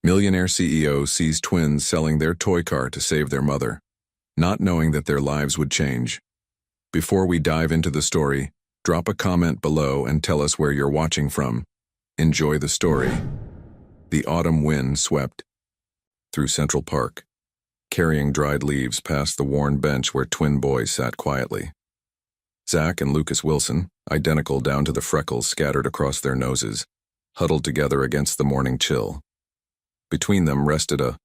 Millionaire CEO sees twins selling their toy car to save their mother, not knowing that their lives would change. Before we dive into the story, drop a comment below and tell us where you're watching from. Enjoy the story. The autumn wind swept through Central Park, carrying dried leaves past the worn bench where twin boys sat quietly. Zach and Lucas Wilson, identical down to the freckles scattered across their noses, huddled together against the morning chill. Between them rested a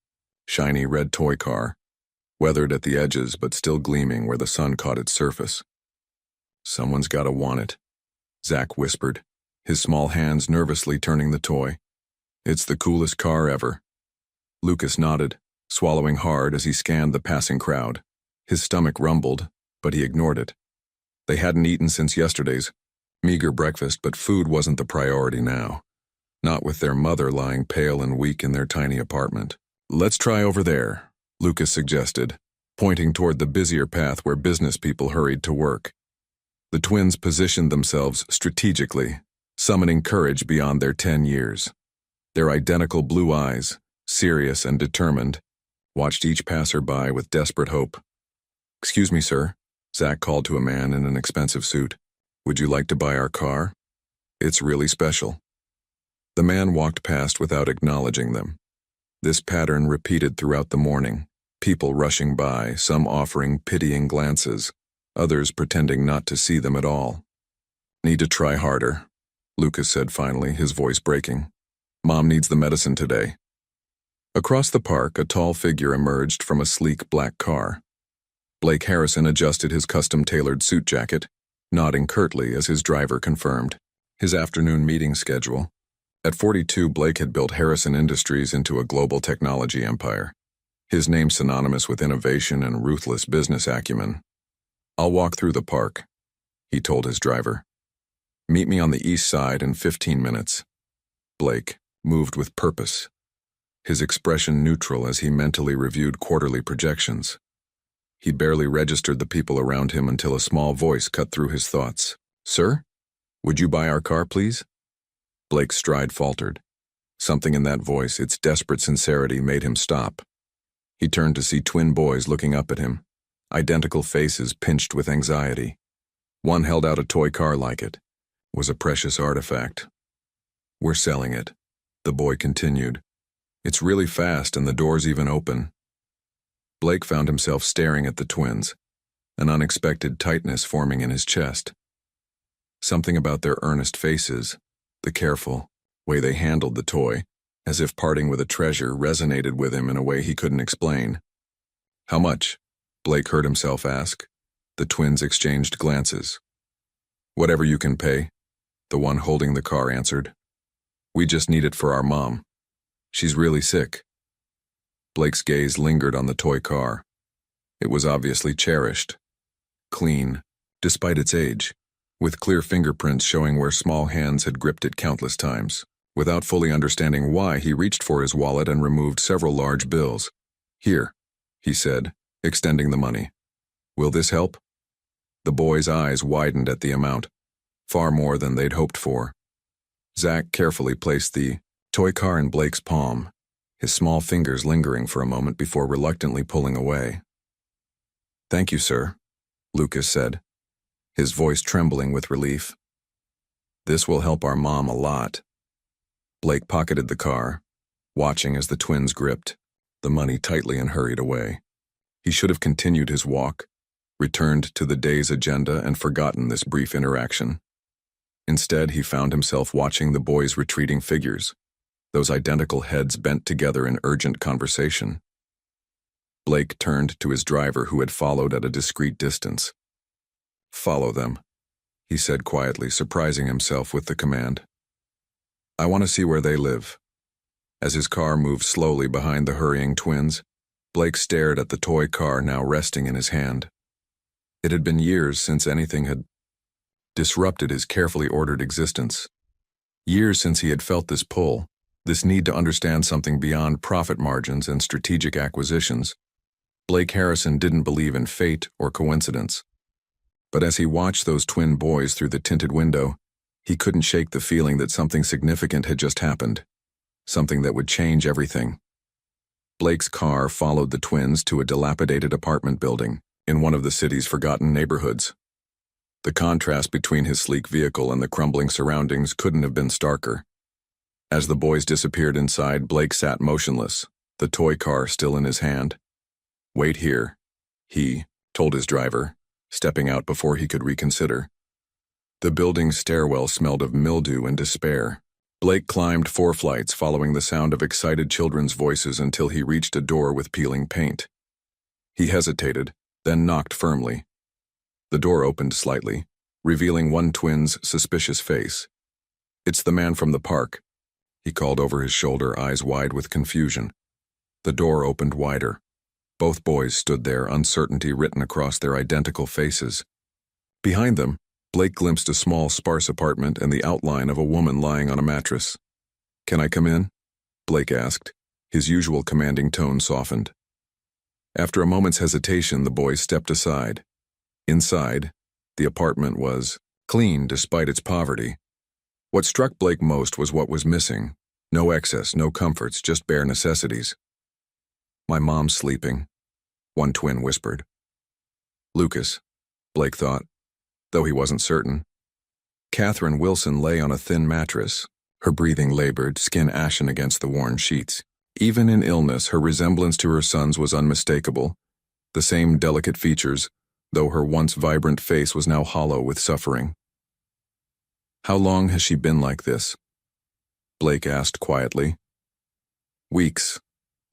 shiny red toy car, weathered at the edges but still gleaming where the sun caught its surface. "Someone's gotta want it," Zach whispered, his small hands nervously turning the toy. "It's the coolest car ever." Lucas nodded, swallowing hard as he scanned the passing crowd. His stomach rumbled, but he ignored it. They hadn't eaten since yesterday's meager breakfast, but food wasn't the priority now. Not with their mother lying pale and weak in their tiny apartment. "Let's try over there," Lucas suggested, pointing toward the busier path where business people hurried to work. The twins positioned themselves strategically, summoning courage beyond their 10 years. Their identical blue eyes, serious and determined, watched each passerby with desperate hope. "Excuse me, sir," Zach called to a man in an expensive suit. "Would you like to buy our car? It's really special." The man walked past without acknowledging them. This pattern repeated throughout the morning, people rushing by, some offering pitying glances, others pretending not to see them at all. "Need to try harder," Lucas said finally, his voice breaking. "Mom needs the medicine today." Across the park, a tall figure emerged from a sleek black car. Blake Harrison adjusted his custom-tailored suit jacket, nodding curtly as his driver confirmed his afternoon meeting schedule. At 42, Blake had built Harrison Industries into a global technology empire, his name synonymous with innovation and ruthless business acumen. "I'll walk through the park," he told his driver. "Meet me on the east side in 15 minutes. Blake moved with purpose, his expression neutral as he mentally reviewed quarterly projections. He barely registered the people around him until a small voice cut through his thoughts. "Sir? Would you buy our car, please?" Blake's stride faltered. Something in that voice, its desperate sincerity, made him stop. He turned to see twin boys looking up at him, identical faces pinched with anxiety. One held out a toy car like it. It was a precious artifact. "We're selling it," the boy continued. "It's really fast and the door's even open." Blake found himself staring at the twins, an unexpected tightness forming in his chest. Something about their earnest faces, the careful way they handled the toy, as if parting with a treasure, resonated with him in a way he couldn't explain. "How much?" Blake heard himself ask. The twins exchanged glances. "Whatever you can pay," the one holding the car answered. "We just need it for our mom. She's really sick." Blake's gaze lingered on the toy car. It was obviously cherished, clean, despite its age, with clear fingerprints showing where small hands had gripped it countless times. Without fully understanding why, he reached for his wallet and removed several large bills. "Here," he said, extending the money. "Will this help?" The boys' eyes widened at the amount, far more than they'd hoped for. Zach carefully placed the toy car in Blake's palm, his small fingers lingering for a moment before reluctantly pulling away. "Thank you, sir," Lucas said, his voice trembling with relief. "This will help our mom a lot." Blake pocketed the car, watching as the twins gripped the money tightly and hurried away. He should have continued his walk, returned to the day's agenda and forgotten this brief interaction. Instead, he found himself watching the boys' retreating figures, those identical heads bent together in urgent conversation. Blake turned to his driver, who had followed at a discreet distance. "Follow them," he said quietly, surprising himself with the command. "I want to see where they live." As his car moved slowly behind the hurrying twins, Blake stared at the toy car now resting in his hand. It had been years since anything had disrupted his carefully ordered existence. Years since he had felt this pull, this need to understand something beyond profit margins and strategic acquisitions. Blake Harrison didn't believe in fate or coincidence. But as he watched those twin boys through the tinted window, he couldn't shake the feeling that something significant had just happened. something that would change everything. Blake's car followed the twins to a dilapidated apartment building in one of the city's forgotten neighborhoods. The contrast between his sleek vehicle and the crumbling surroundings couldn't have been starker. As the boys disappeared inside, Blake sat motionless, the toy car still in his hand. "Wait here," he told his driver, stepping out before he could reconsider. The building's stairwell smelled of mildew and despair. Blake climbed 4 flights, following the sound of excited children's voices until he reached a door with peeling paint. He hesitated, then knocked firmly. The door opened slightly, revealing one twin's suspicious face. "It's the man from the park," he called over his shoulder, eyes wide with confusion. The door opened wider. Both boys stood there, uncertainty written across their identical faces. Behind them, Blake glimpsed a small, sparse apartment and the outline of a woman lying on a mattress. "Can I come in?" Blake asked. His usual commanding tone softened. After a moment's hesitation, the boys stepped aside. Inside, the apartment was clean despite its poverty. What struck Blake most was what was missing. No excess, no comforts, just bare necessities. "My mom's sleeping," one twin whispered. Lucas, Blake thought, though he wasn't certain. Catherine Wilson lay on a thin mattress, her breathing labored, skin ashen against the worn sheets. Even in illness, her resemblance to her son's was unmistakable. The same delicate features, though her once vibrant face was now hollow with suffering. "How long has she been like this?" Blake asked quietly. "Weeks,"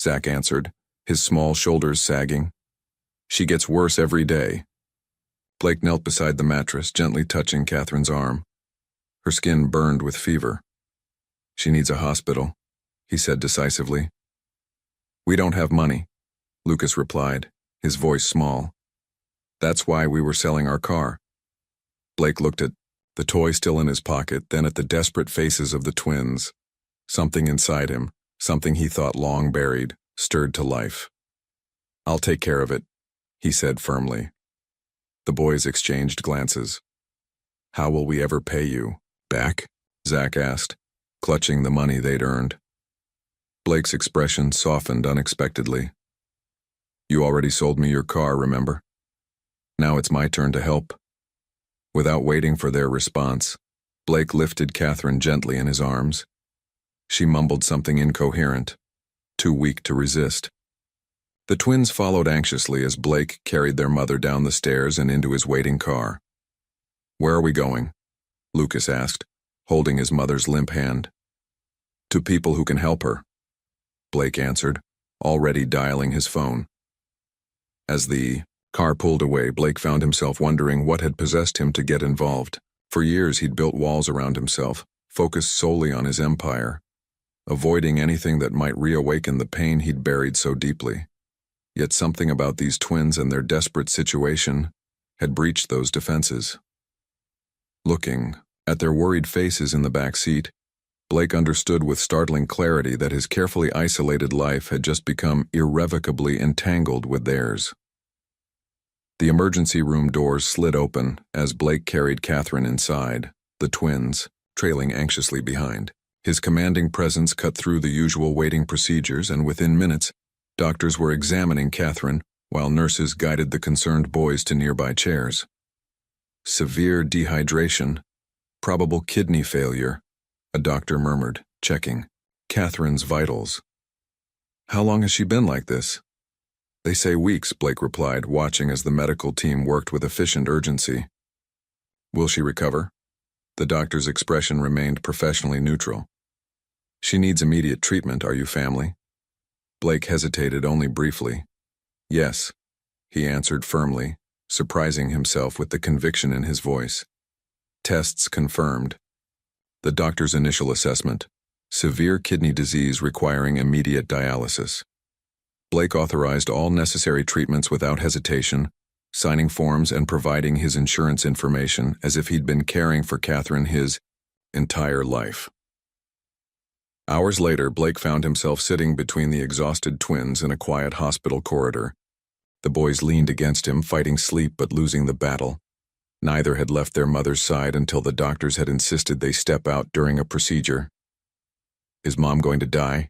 Zach answered, his small shoulders sagging. "She gets worse every day." Blake knelt beside the mattress, gently touching Catherine's arm. Her skin burned with fever. "She needs a hospital," he said decisively. "We don't have money," Lucas replied, his voice small. "That's why we were selling our car." Blake looked at the toy still in his pocket, then at the desperate faces of the twins. Something inside him, something he thought long buried, stirred to life. "I'll take care of it," he said firmly. The boys exchanged glances. "How will we ever pay you back?" Zach asked, clutching the money they'd earned. Blake's expression softened unexpectedly. "You already sold me your car, remember? Now it's my turn to help." Without waiting for their response, Blake lifted Catherine gently in his arms. She mumbled something incoherent, too weak to resist. The twins followed anxiously as Blake carried their mother down the stairs and into his waiting car. "Where are we going?" Lucas asked, holding his mother's limp hand. "To people who can help her," Blake answered, already dialing his phone. As the car pulled away, Blake found himself wondering what had possessed him to get involved. For years he'd built walls around himself, focused solely on his empire, avoiding anything that might reawaken the pain he'd buried so deeply. Yet something about these twins and their desperate situation had breached those defenses. Looking at their worried faces in the back seat, Blake understood with startling clarity that his carefully isolated life had just become irrevocably entangled with theirs. The emergency room doors slid open as Blake carried Catherine inside, the twins trailing anxiously behind. His commanding presence cut through the usual waiting procedures, and within minutes, doctors were examining Catherine while nurses guided the concerned boys to nearby chairs. "Severe dehydration, probable kidney failure," a doctor murmured, checking Catherine's vitals. "How long has she been like this?" "They say weeks," Blake replied, watching as the medical team worked with efficient urgency. "Will she recover?" The doctor's expression remained professionally neutral. "She needs immediate treatment. Are you family?" Blake hesitated only briefly. "Yes," he answered firmly, surprising himself with the conviction in his voice. Tests confirmed. The doctor's initial assessment: severe kidney disease requiring immediate dialysis. Blake authorized all necessary treatments without hesitation, signing forms and providing his insurance information as if he'd been caring for Catherine his entire life. Hours later, Blake found himself sitting between the exhausted twins in a quiet hospital corridor. The boys leaned against him, fighting sleep but losing the battle. Neither had left their mother's side until the doctors had insisted they step out during a procedure. Is Mom going to die?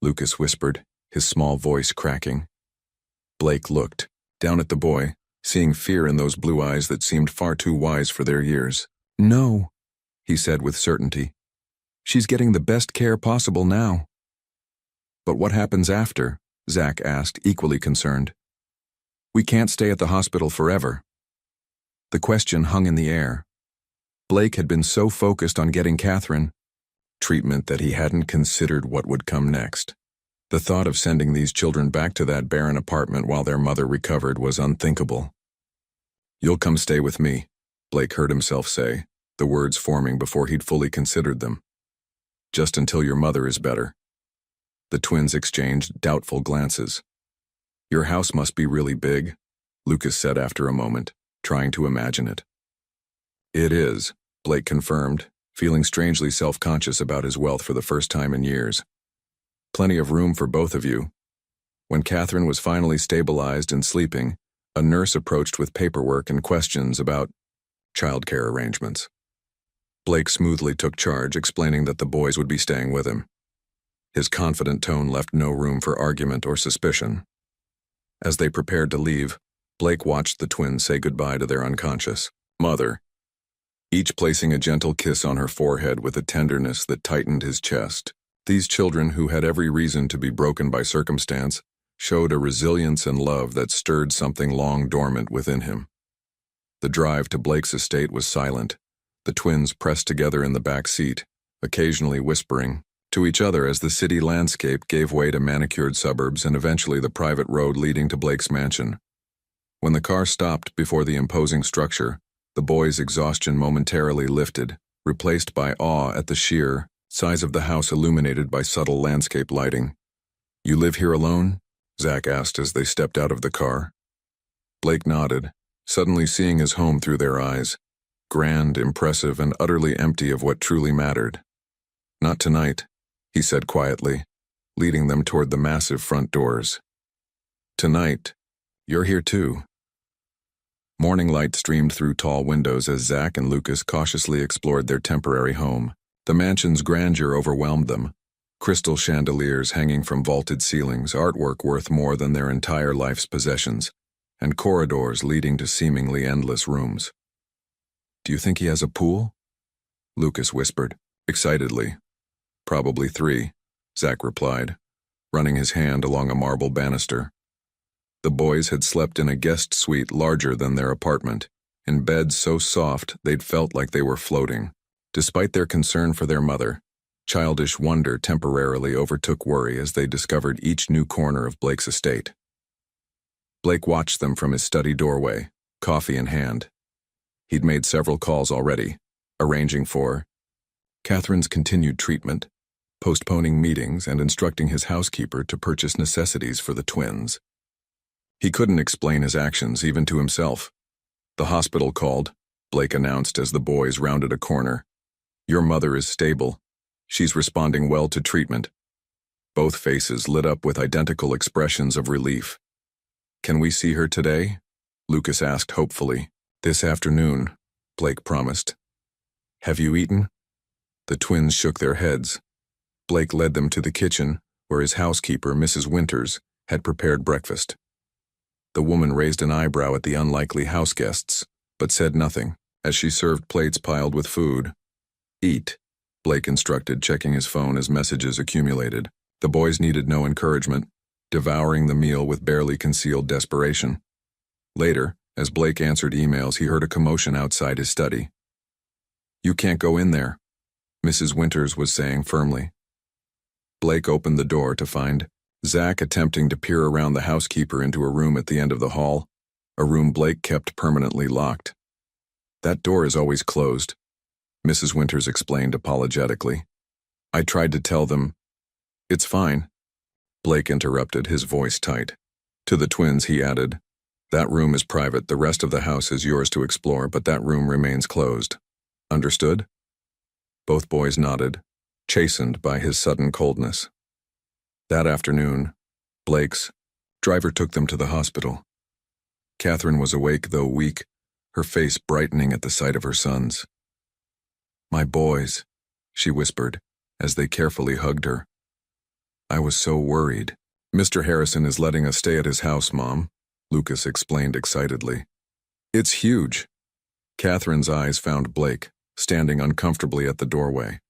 Lucas whispered, his small voice cracking. Blake looked down at the boy, seeing fear in those blue eyes that seemed far too wise for their years. No, he said with certainty. She's getting the best care possible now. But what happens after? Zach asked, equally concerned. We can't stay at the hospital forever. The question hung in the air. Blake had been so focused on getting Catherine treatment that he hadn't considered what would come next. The thought of sending these children back to that barren apartment while their mother recovered was unthinkable. You'll come stay with me, Blake heard himself say, the words forming before he'd fully considered them. Just until your mother is better. The twins exchanged doubtful glances. Your house must be really big, Lucas said after a moment, trying to imagine it. It is, Blake confirmed, feeling strangely self-conscious about his wealth for the first time in years. Plenty of room for both of you. When Catherine was finally stabilized and sleeping, a nurse approached with paperwork and questions about childcare arrangements. Blake smoothly took charge, explaining that the boys would be staying with him. His confident tone left no room for argument or suspicion. As they prepared to leave, Blake watched the twins say goodbye to their unconscious mother, each placing a gentle kiss on her forehead with a tenderness that tightened his chest. These children, who had every reason to be broken by circumstance, showed a resilience and love that stirred something long dormant within him. The drive to Blake's estate was silent, the twins pressed together in the back seat, occasionally whispering to each other as the city landscape gave way to manicured suburbs and eventually the private road leading to Blake's mansion. When the car stopped before the imposing structure, the boys' exhaustion momentarily lifted, replaced by awe at the sheer size of the house illuminated by subtle landscape lighting. You live here alone? Zach asked as they stepped out of the car. Blake nodded, suddenly seeing his home through their eyes, grand, impressive, and utterly empty of what truly mattered. Not tonight, he said quietly, leading them toward the massive front doors. Tonight, you're here too. Morning light streamed through tall windows as Zach and Lucas cautiously explored their temporary home. The mansion's grandeur overwhelmed them. Crystal chandeliers hanging from vaulted ceilings, artwork worth more than their entire life's possessions, and corridors leading to seemingly endless rooms. Do you think he has a pool? Lucas whispered, excitedly. Probably 3, Zach replied, running his hand along a marble banister. The boys had slept in a guest suite larger than their apartment, in beds so soft they'd felt like they were floating. Despite their concern for their mother, childish wonder temporarily overtook worry as they discovered each new corner of Blake's estate. Blake watched them from his study doorway, coffee in hand. He'd made several calls already, arranging for Catherine's continued treatment, postponing meetings, and instructing his housekeeper to purchase necessities for the twins. He couldn't explain his actions even to himself. The hospital called, Blake announced as the boys rounded a corner. Your mother is stable. She's responding well to treatment. Both faces lit up with identical expressions of relief. Can we see her today? Lucas asked hopefully. This afternoon, Blake promised. Have you eaten? The twins shook their heads. Blake led them to the kitchen, where his housekeeper, Mrs. Winters, had prepared breakfast. The woman raised an eyebrow at the unlikely houseguests, but said nothing, as she served plates piled with food. Eat, Blake instructed, checking his phone as messages accumulated. The boys needed no encouragement, devouring the meal with barely concealed desperation. Later, as Blake answered emails, he heard a commotion outside his study. You can't go in there, Mrs. Winters was saying firmly. Blake opened the door to find Zach attempting to peer around the housekeeper into a room at the end of the hall, a room Blake kept permanently locked. That door is always closed, Mrs. Winters explained apologetically. I tried to tell them. It's fine, Blake interrupted, his voice tight. To the twins, he added, that room is private, the rest of the house is yours to explore, but that room remains closed. Understood? Both boys nodded, chastened by his sudden coldness. That afternoon, Blake's driver took them to the hospital. Catherine was awake, though weak, her face brightening at the sight of her sons. My boys, she whispered, as they carefully hugged her. "I was so worried." "Mr. Harrison is letting us stay at his house, Mom," Lucas explained excitedly. "It's huge." Catherine's eyes found Blake, standing uncomfortably at the doorway.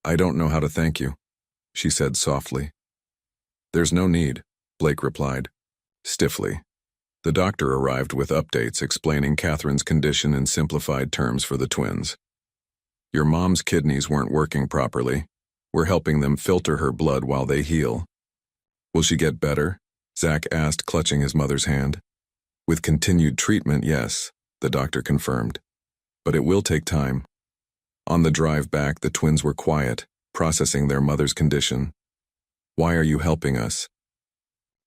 "I don't know how to thank you," she said softly. "There's no need," Blake replied, stiffly. The doctor arrived with updates explaining Catherine's condition in simplified terms for the twins. "Your mom's kidneys weren't working properly. We're helping them filter her blood while they heal." "Will she get better?" Zach asked, clutching his mother's hand. "With continued treatment, yes," the doctor confirmed. "But it will take time." On the drive back, the twins were quiet, processing their mother's condition. "Why are you helping us?"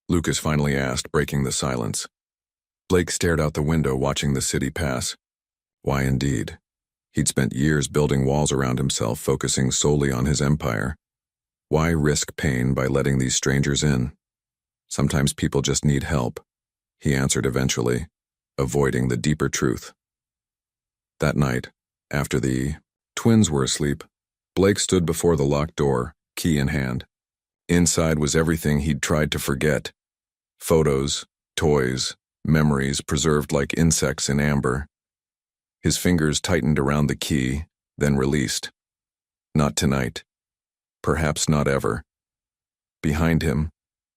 Lucas finally asked, breaking the silence. Blake stared out the window, watching the city pass. Why indeed? He'd spent years building walls around himself, focusing solely on his empire. Why risk pain by letting these strangers in? Sometimes people just need help, he answered eventually, avoiding the deeper truth. That night, after the twins were asleep, Blake stood before the locked door, key in hand. Inside was everything he'd tried to forget. Photos, toys, memories preserved like insects in amber. His fingers tightened around the key, then released. Not tonight. Perhaps not ever. Behind him,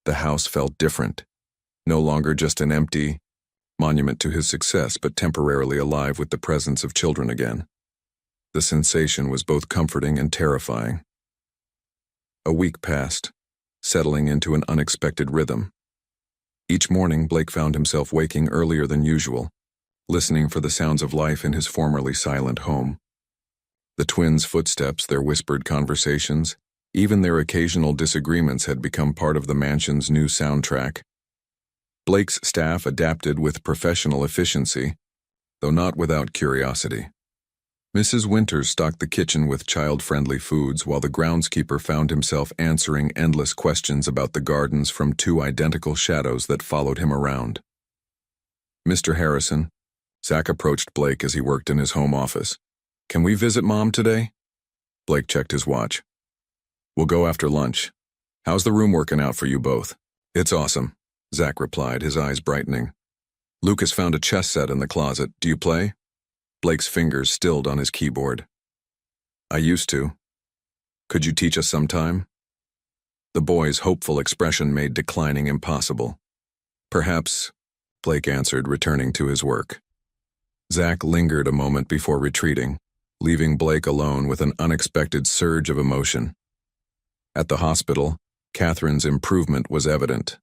the house felt different. No longer just an empty monument to his success, but temporarily alive with the presence of children again. The sensation was both comforting and terrifying. A week passed, settling into an unexpected rhythm. Each morning, Blake found himself waking earlier than usual, listening for the sounds of life in his formerly silent home. The twins' footsteps, their whispered conversations, even their occasional disagreements had become part of the mansion's new soundtrack. Blake's staff adapted with professional efficiency, though not without curiosity. Mrs. Winters stocked the kitchen with child-friendly foods, while the groundskeeper found himself answering endless questions about the gardens from two identical shadows that followed him around. "Mr. Harrison," Zach approached Blake as he worked in his home office. "Can we visit Mom today?" Blake checked his watch. "We'll go after lunch. How's the room working out for you both?" "It's awesome," Zach replied, his eyes brightening. "Lucas found a chess set in the closet. Do you play?" Blake's fingers stilled on his keyboard. "I used to. Could you teach us sometime?" The boy's hopeful expression made declining impossible. "Perhaps," Blake answered, returning to his work. Zach lingered a moment before retreating, leaving Blake alone with an unexpected surge of emotion. At the hospital, Catherine's improvement was evident.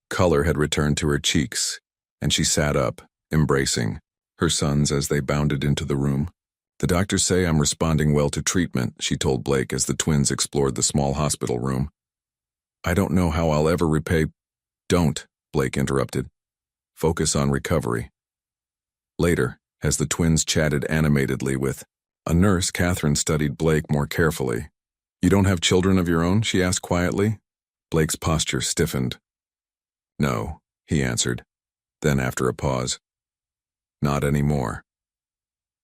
Color had returned to her cheeks, and she sat up, embracing her sons as they bounded into the room. "The doctors say I'm responding well to treatment," she told Blake as the twins explored the small hospital room. "I don't know how I'll ever repay—" "Don't," Blake interrupted. "Focus on recovery." Later, as the twins chatted animatedly with a nurse, Catherine studied Blake more carefully. "You don't have children of your own?" she asked quietly. Blake's posture stiffened. "No," he answered. Then, after a pause, "Not anymore."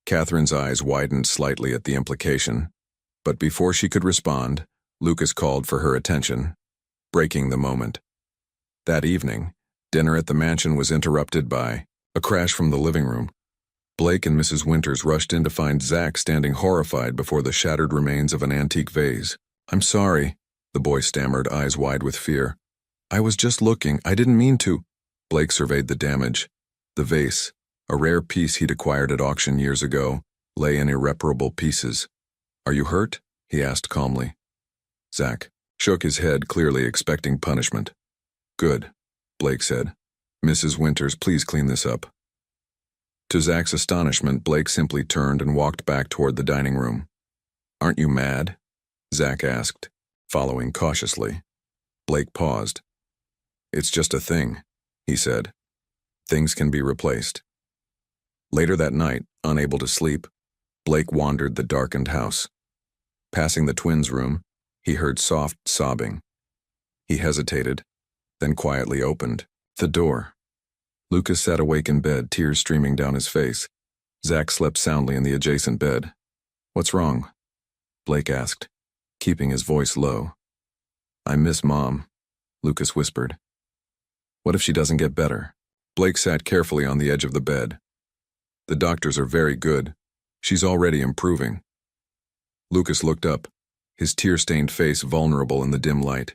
Catherine's eyes widened slightly at the implication, but before she could respond, Lucas called for her attention, breaking the moment. That evening, dinner at the mansion was interrupted by a crash from the living room. Blake and Mrs. Winters rushed in to find Zach standing horrified before the shattered remains of an antique vase. "I'm sorry," the boy stammered, eyes wide with fear. "I was just looking. I didn't mean to." Blake surveyed the damage. The vase, a rare piece he'd acquired at auction years ago, lay in irreparable pieces. "Are you hurt?" he asked calmly. Zach shook his head, clearly expecting punishment. "Good," Blake said. "Mrs. Winters, please clean this up." To Zach's astonishment, Blake simply turned and walked back toward the dining room. "Aren't you mad?" Zach asked, following cautiously. Blake paused. "It's just a thing," he said. "Things can be replaced." Later that night, unable to sleep, Blake wandered the darkened house. Passing the twins' room, he heard soft sobbing. He hesitated, then quietly opened the door. Lucas sat awake in bed, tears streaming down his face. Zach slept soundly in the adjacent bed. "What's wrong?" Blake asked. keeping his voice low. "I miss Mom," Lucas whispered. "What if she doesn't get better?" Blake sat carefully on the edge of the bed. "The doctors are very good. She's already improving." Lucas looked up, his tear-stained face vulnerable in the dim light.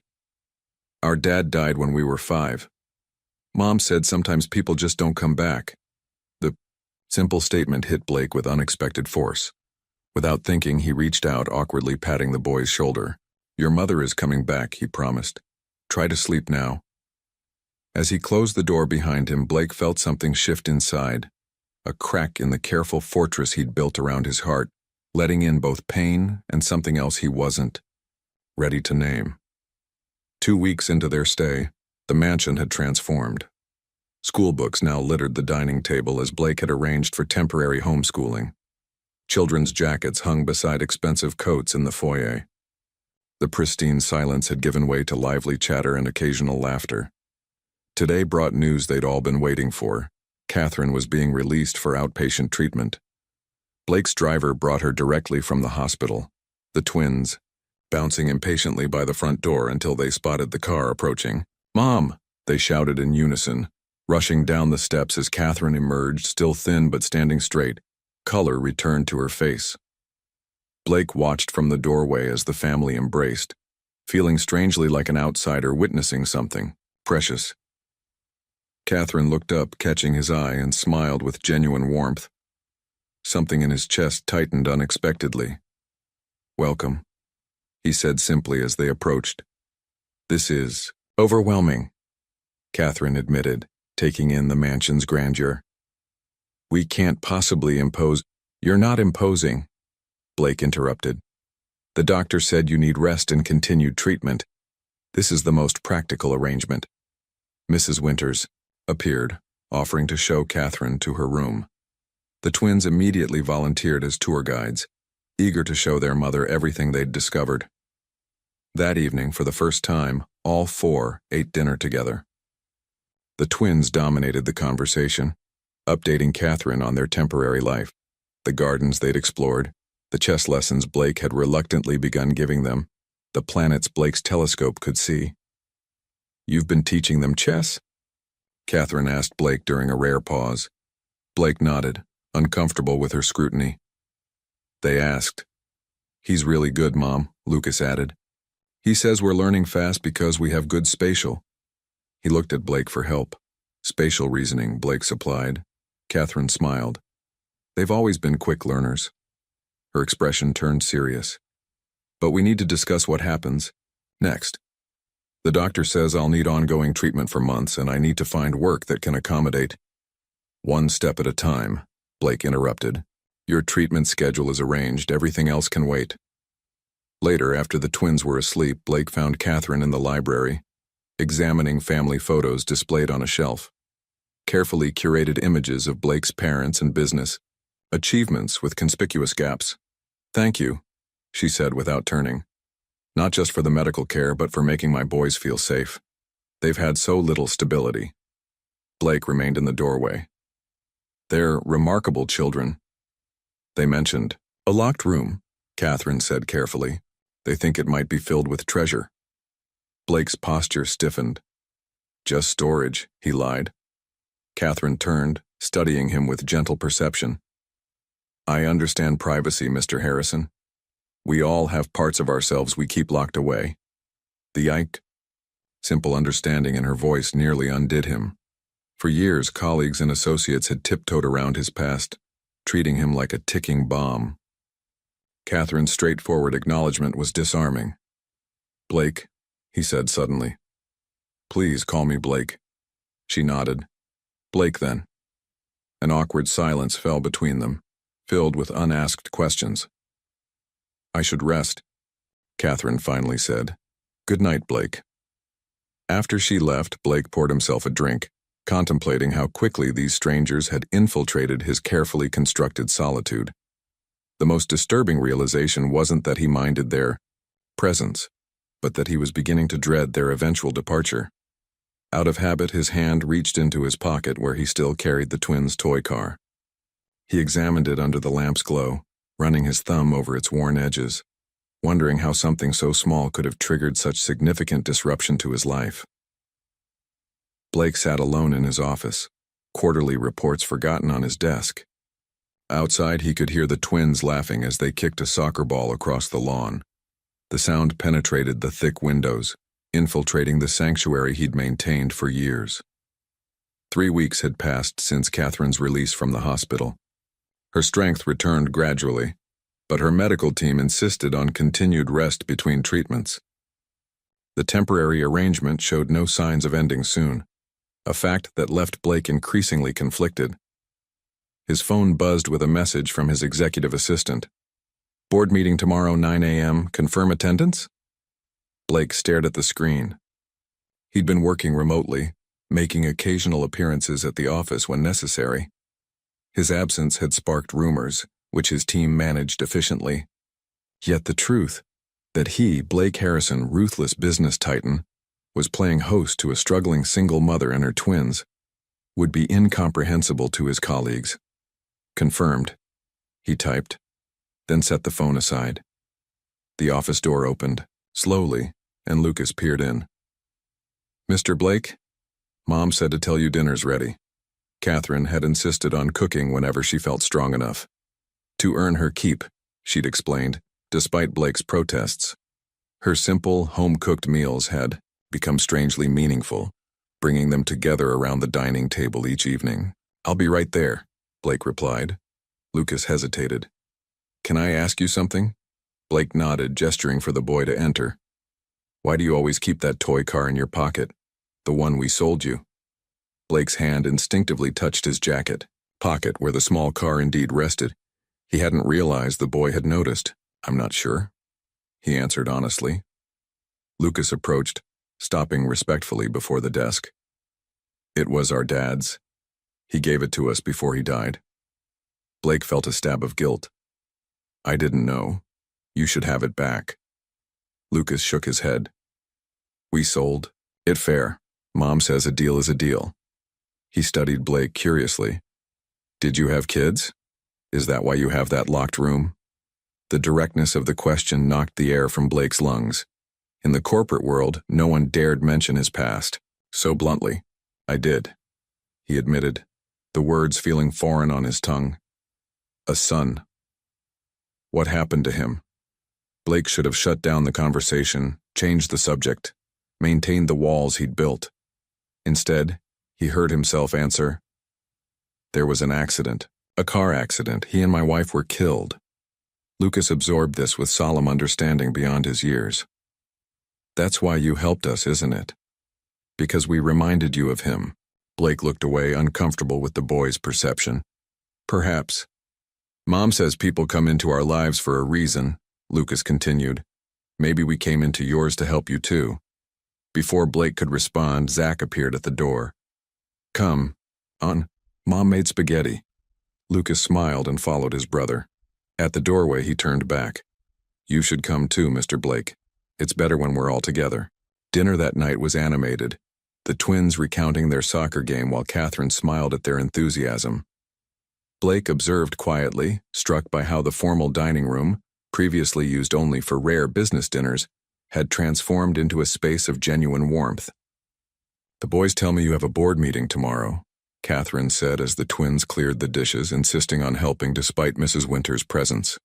"Our dad died when we were 5. Mom said sometimes people just don't come back." The simple statement hit Blake with unexpected force. Without thinking, he reached out, awkwardly patting the boy's shoulder. "Your mother is coming back," he promised. "Try to sleep now." As he closed the door behind him, Blake felt something shift inside, a crack in the careful fortress he'd built around his heart, letting in both pain and something else he wasn't ready to name. 2 weeks into their stay, the mansion had transformed. Schoolbooks now littered the dining table as Blake had arranged for temporary homeschooling. Children's jackets hung beside expensive coats in the foyer. The pristine silence had given way to lively chatter and occasional laughter. Today brought news they'd all been waiting for. Catherine was being released for outpatient treatment. Blake's driver brought her directly from the hospital, the twins, bouncing impatiently by the front door until they spotted the car approaching. "Mom!" they shouted in unison, rushing down the steps as Catherine emerged, still thin but standing straight. Color returned to her face. Blake watched from the doorway as the family embraced, feeling strangely like an outsider witnessing something precious. Catherine looked up, catching his eye, and smiled with genuine warmth. Something in his chest tightened unexpectedly. "Welcome," he said simply as they approached. "This is overwhelming," Catherine admitted, taking in the mansion's grandeur. "We can't possibly impose—" "You're not imposing," Blake interrupted. "The doctor said you need rest and continued treatment. This is the most practical arrangement." Mrs. Winters appeared, offering to show Catherine to her room. The twins immediately volunteered as tour guides, eager to show their mother everything they'd discovered. That evening, for the first time, all 4 ate dinner together. The twins dominated the conversation, updating Catherine on their temporary life, the gardens they'd explored, the chess lessons Blake had reluctantly begun giving them, the planets Blake's telescope could see. "You've been teaching them chess?" Catherine asked Blake during a rare pause. Blake nodded, uncomfortable with her scrutiny. They asked. "He's really good, Mom," Lucas added. "He says we're learning fast because we have good spatial." He looked at Blake for help. "Spatial reasoning," Blake supplied. Catherine smiled. "They've always been quick learners." Her expression turned serious. "But we need to discuss what happens next. The doctor says I'll need ongoing treatment for months, and I need to find work that can accommodate." "One step at a time," Blake interrupted. "Your treatment schedule is arranged. Everything else can wait." Later, after the twins were asleep, Blake found Catherine in the library, examining family photos displayed on a shelf. Carefully curated images of Blake's parents and business, achievements with conspicuous gaps. "Thank you," she said without turning. "Not just for the medical care, but for making my boys feel safe. They've had so little stability." Blake remained in the doorway. "They're remarkable children." They mentioned a locked room, Catherine said carefully. "They think it might be filled with treasure." Blake's posture stiffened. "Just storage," he lied. Catherine turned, studying him with gentle perception. "I understand privacy, Mr. Harrison. We all have parts of ourselves we keep locked away." The simple understanding in her voice nearly undid him. For years, colleagues and associates had tiptoed around his past, treating him like a ticking bomb. Catherine's straightforward acknowledgement was disarming. "Blake," he said suddenly. "Please call me Blake." She nodded. "Blake, then." An awkward silence fell between them, filled with unasked questions. "I should rest," Catherine finally said. "Good night, Blake." After she left, Blake poured himself a drink, contemplating how quickly these strangers had infiltrated his carefully constructed solitude. The most disturbing realization wasn't that he minded their presence, but that he was beginning to dread their eventual departure. Out of habit, his hand reached into his pocket where he still carried the twins' toy car. He examined it under the lamp's glow, running his thumb over its worn edges. wondering how something so small could have triggered such significant disruption to his life. Blake sat alone in his office, quarterly reports forgotten on his desk. Outside, he could hear the twins laughing as they kicked a soccer ball across the lawn. The sound penetrated the thick windows, infiltrating the sanctuary he'd maintained for years. 3 weeks had passed since Catherine's release from the hospital. Her strength returned gradually, but her medical team insisted on continued rest between treatments. The temporary arrangement showed no signs of ending soon, a fact that left Blake increasingly conflicted. His phone buzzed with a message from his executive assistant. "Board meeting tomorrow, 9 a.m. Confirm attendance?" Blake stared at the screen. He'd been working remotely, making occasional appearances at the office when necessary. His absence had sparked rumors, which his team managed efficiently. Yet the truth, that he, Blake Harrison, ruthless business titan, was playing host to a struggling single mother and her twins, would be incomprehensible to his colleagues. "Confirmed," he typed, then set the phone aside. The office door opened, slowly, and Lucas peered in. "Mr. Blake, Mom said to tell you dinner's ready." Catherine had insisted on cooking whenever she felt strong enough. To earn her keep, she'd explained, despite Blake's protests. Her simple, home-cooked meals had become strangely meaningful, bringing them together around the dining table each evening. "I'll be right there," Blake replied. Lucas hesitated. "Can I ask you something?" Blake nodded, gesturing for the boy to enter. "Why do you always keep that toy car in your pocket? The one we sold you." Blake's hand instinctively touched his jacket pocket where the small car indeed rested. He hadn't realized the boy had noticed. "I'm not sure," he answered honestly. Lucas approached, stopping respectfully before the desk. "It was our dad's. He gave it to us before he died." Blake felt a stab of guilt. "I didn't know. You should have it back." Lucas shook his head. "We sold it fair. Mom says a deal is a deal." He studied Blake curiously. "Did you have kids? Is that why you have that locked room?" The directness of the question knocked the air from Blake's lungs. In the corporate world, no one dared mention his past. So bluntly, "I did," he admitted, the words feeling foreign on his tongue. "A son." What happened to him? Blake should have shut down the conversation, changed the subject, maintained the walls he'd built. Instead, he heard himself answer, "There was an accident, a car accident. He and my wife were killed." Lucas absorbed this with solemn understanding beyond his years. "That's why you helped us, isn't it? Because we reminded you of him." Blake looked away, uncomfortable with the boy's perception. "Perhaps. Mom says people come into our lives for a reason," Lucas continued. "Maybe we came into yours to help you too." Before Blake could respond, Zach appeared at the door. "Come on. Mom made spaghetti." Lucas smiled and followed his brother. At the doorway, he turned back. "You should come too, Mr. Blake. It's better when we're all together." Dinner that night was animated, the twins recounting their soccer game while Catherine smiled at their enthusiasm. Blake observed quietly, struck by how the formal dining room, previously used only for rare business dinners, had transformed into a space of genuine warmth. "The boys tell me you have a board meeting tomorrow," Catherine said as the twins cleared the dishes, insisting on helping despite Mrs. Winter's presence.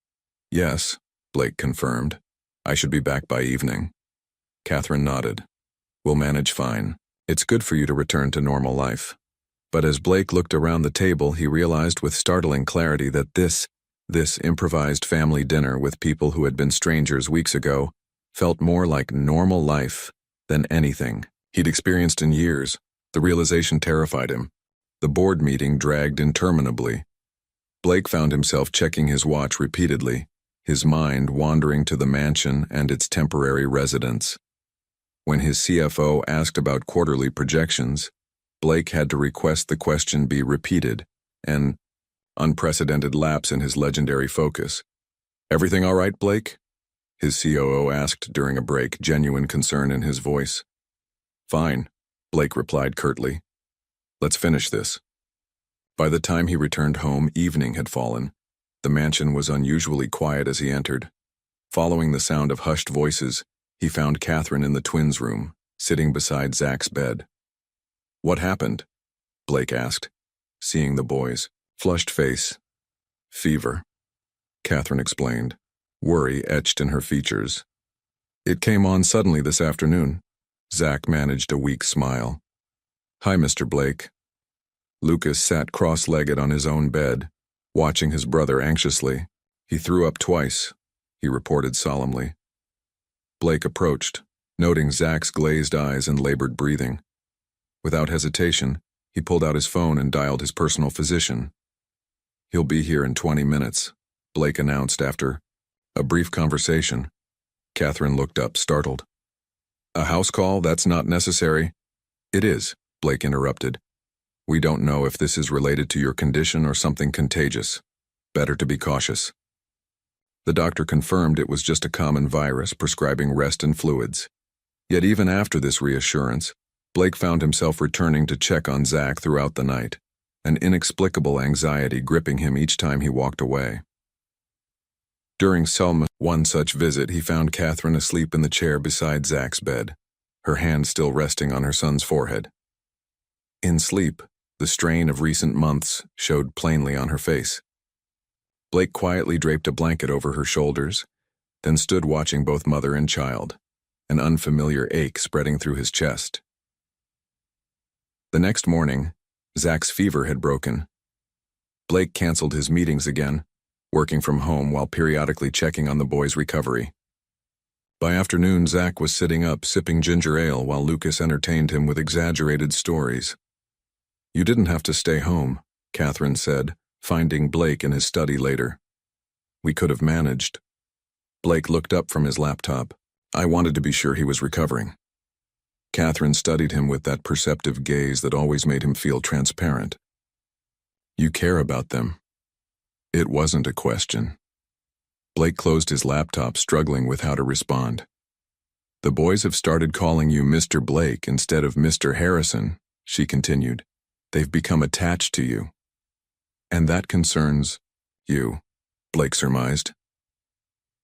"Yes," Blake confirmed. "I should be back by evening." Catherine nodded. "We'll manage fine. It's good for you to return to normal life." But as Blake looked around the table, he realized with startling clarity that this improvised family dinner with people who had been strangers weeks ago felt more like normal life than anything he'd experienced in years. The realization terrified him. The board meeting dragged interminably. Blake found himself checking his watch repeatedly, his mind wandering to the mansion and its temporary residents. When his CFO asked about quarterly projections, Blake had to request the question be repeated, an unprecedented lapse in his legendary focus. "Everything all right, Blake?" his COO asked during a break, genuine concern in his voice. "Fine," Blake replied curtly. "Let's finish this." By the time he returned home, evening had fallen. The mansion was unusually quiet as he entered. Following the sound of hushed voices, he found Catherine in the twins' room, sitting beside Zach's bed. "What happened?" Blake asked, seeing the boy's flushed face. "Fever," Catherine explained, worry etched in her features. "It came on suddenly this afternoon." Zach managed a weak smile. "Hi, Mr. Blake." Lucas sat cross-legged on his own bed, watching his brother anxiously. "He threw up twice," he reported solemnly. Blake approached, noting Zach's glazed eyes and labored breathing. Without hesitation, he pulled out his phone and dialed his personal physician. "He'll be here in 20 minutes, Blake announced after a brief conversation. Catherine looked up, startled. "A house call? That's not necessary." "It is," Blake interrupted. "We don't know if this is related to your condition or something contagious. Better to be cautious." The doctor confirmed it was just a common virus, prescribing rest and fluids. Yet even after this reassurance, Blake found himself returning to check on Zach throughout the night, an inexplicable anxiety gripping him each time he walked away. During Selma's one such visit, he found Catherine asleep in the chair beside Zach's bed, her hand still resting on her son's forehead. In sleep, the strain of recent months showed plainly on her face. Blake quietly draped a blanket over her shoulders, then stood watching both mother and child, an unfamiliar ache spreading through his chest. The next morning, Zach's fever had broken. Blake canceled his meetings again, working from home while periodically checking on the boy's recovery. By afternoon, Zach was sitting up, sipping ginger ale while Lucas entertained him with exaggerated stories. "You didn't have to stay home," Catherine said, finding Blake in his study later. "We could have managed." Blake looked up from his laptop. "I wanted to be sure he was recovering." Catherine studied him with that perceptive gaze that always made him feel transparent. "You care about them." It wasn't a question. Blake closed his laptop, struggling with how to respond. "The boys have started calling you Mr. Blake instead of Mr. Harrison," she continued. "They've become attached to you." "And that concerns you," Blake surmised.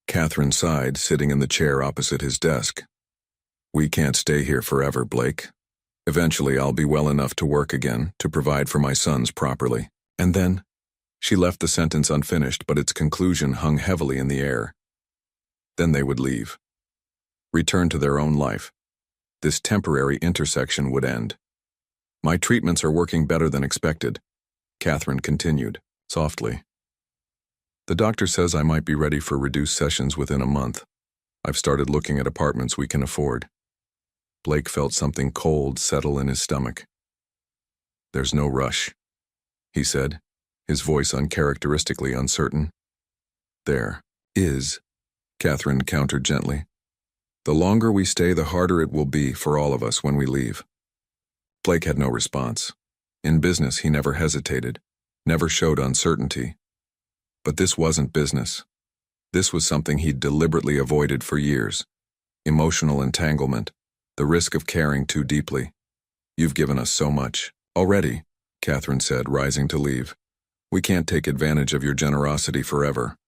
Catherine sighed, sitting in the chair opposite his desk. "We can't stay here forever, Blake. Eventually I'll be well enough to work again, to provide for my sons properly. And then—" She left the sentence unfinished, but its conclusion hung heavily in the air. Then they would leave. Return to their own life. This temporary intersection would end. "My treatments are working better than expected," Catherine continued, softly. "The doctor says I might be ready for reduced sessions within a month. I've started looking at apartments we can afford." Blake felt something cold settle in his stomach. "There's no rush," he said, his voice uncharacteristically uncertain. "There is," Catherine countered gently. "The longer we stay, the harder it will be for all of us when we leave." Blake had no response. In business, he never hesitated, never showed uncertainty. But this wasn't business. This was something he'd deliberately avoided for years. Emotional entanglement, the risk of caring too deeply. "You've given us so much already," Catherine said, rising to leave. "We can't take advantage of your generosity forever."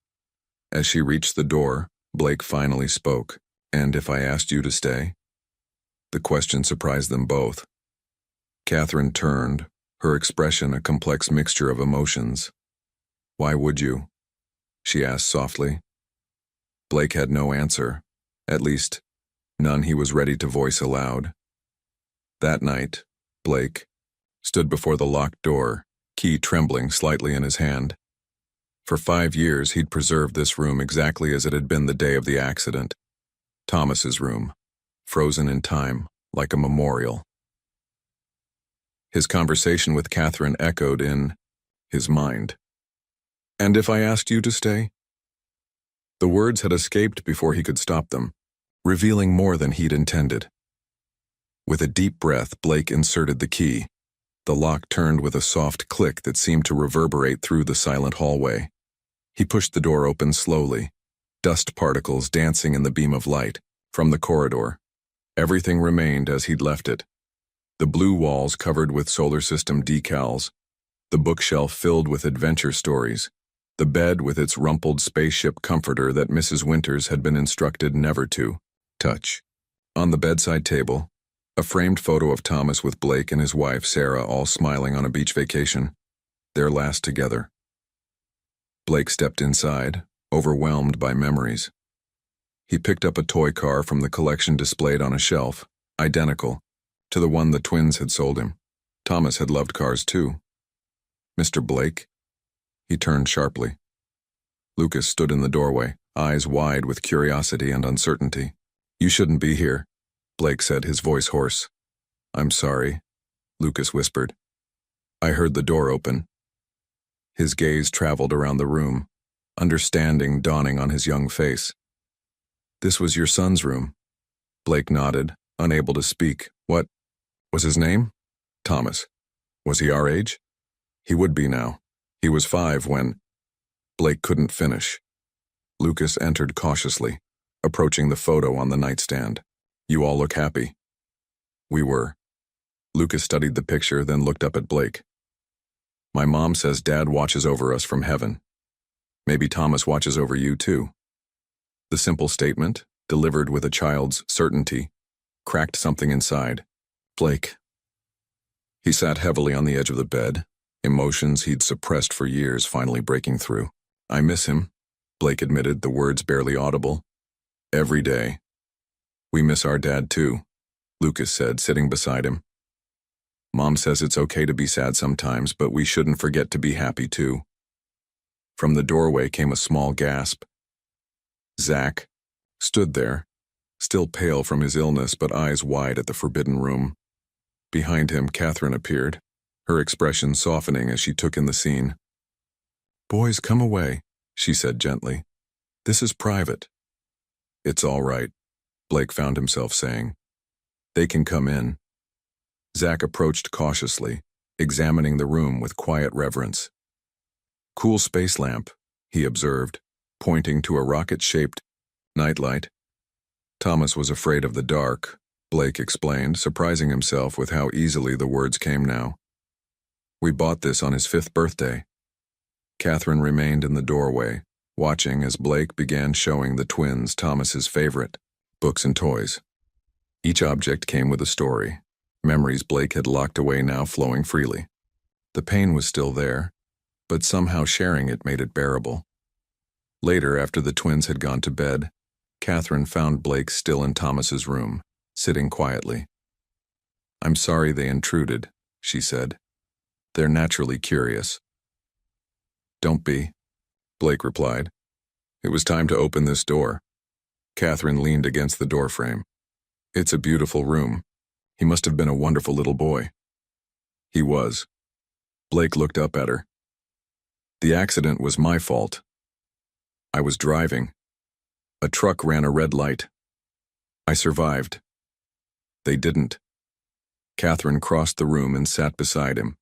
As she reached the door, Blake finally spoke. "And if I asked you to stay?" The question surprised them both. Catherine turned, her expression a complex mixture of emotions. "Why would you?" she asked softly. Blake had no answer, at least, none he was ready to voice aloud. That night, Blake stood before the locked door, key trembling slightly in his hand. For 5 years, he'd preserved this room exactly as it had been the day of the accident. Thomas's room, frozen in time, like a memorial. His conversation with Catherine echoed in his mind. "And if I asked you to stay?" The words had escaped before he could stop them, revealing more than he'd intended. With a deep breath, Blake inserted the key. The lock turned with a soft click that seemed to reverberate through the silent hallway. He pushed the door open slowly, dust particles dancing in the beam of light from the corridor. Everything remained as he'd left it. The blue walls covered with solar system decals, the bookshelf filled with adventure stories, The bed with its rumpled spaceship comforter that Mrs. Winters had been instructed never to touch. On the bedside table, a framed photo of Thomas with Blake and his wife, Sarah, all smiling on a beach vacation, their last together. Blake stepped inside, overwhelmed by memories. He picked up a toy car from the collection displayed on a shelf, identical to the one the twins had sold him. Thomas had loved cars too. Mr. Blake? He turned sharply. Lucas stood in the doorway, eyes wide with curiosity and uncertainty. "You shouldn't be here," Blake said, his voice hoarse. "I'm sorry," Lucas whispered. "I heard the door open." His gaze traveled around the room, understanding dawning on his young face. "This was your son's room." Blake nodded, unable to speak. "What was his name?" "Thomas." "Was he our age?" "He would be now. He was 5 when—" Blake couldn't finish. Lucas entered cautiously, approaching the photo on the nightstand. "You all look happy." "We were." Lucas studied the picture, then looked up at Blake. "My mom says Dad watches over us from heaven. Maybe Thomas watches over you too." The simple statement, delivered with a child's certainty, cracked something inside. Blake. He sat heavily on the edge of the bed, emotions he'd suppressed for years finally breaking through. "I miss him," Blake admitted, the words barely audible. "Every day." "We miss our dad too," Lucas said, sitting beside him. "Mom says it's okay to be sad sometimes, but we shouldn't forget to be happy too." From the doorway came a small gasp. Zach stood there, still pale from his illness but eyes wide at the forbidden room. Behind him, Catherine appeared, her expression softening as she took in the scene. "Boys, come away," she said gently. "This is private." "It's all right," Blake found himself saying. "They can come in." Zach approached cautiously, examining the room with quiet reverence. "Cool space lamp," he observed, pointing to a rocket-shaped nightlight. Thomas was afraid of the dark, Blake explained, surprising himself with how easily the words came now. "We bought this on his 5th birthday." Catherine remained in the doorway, watching as Blake began showing the twins Thomas's favorite, books and toys. Each object came with a story, memories Blake had locked away now flowing freely. The pain was still there, but somehow sharing it made it bearable. Later, after the twins had gone to bed, Catherine found Blake still in Thomas's room, sitting quietly. "I'm sorry they intruded," she said. "They're naturally curious." "Don't be," Blake replied. "It was time to open this door." Catherine leaned against the doorframe. "It's a beautiful room. He must have been a wonderful little boy." "He was." Blake looked up at her. "The accident was my fault. I was driving. A truck ran a red light. I survived. They didn't." Catherine crossed the room and sat beside him.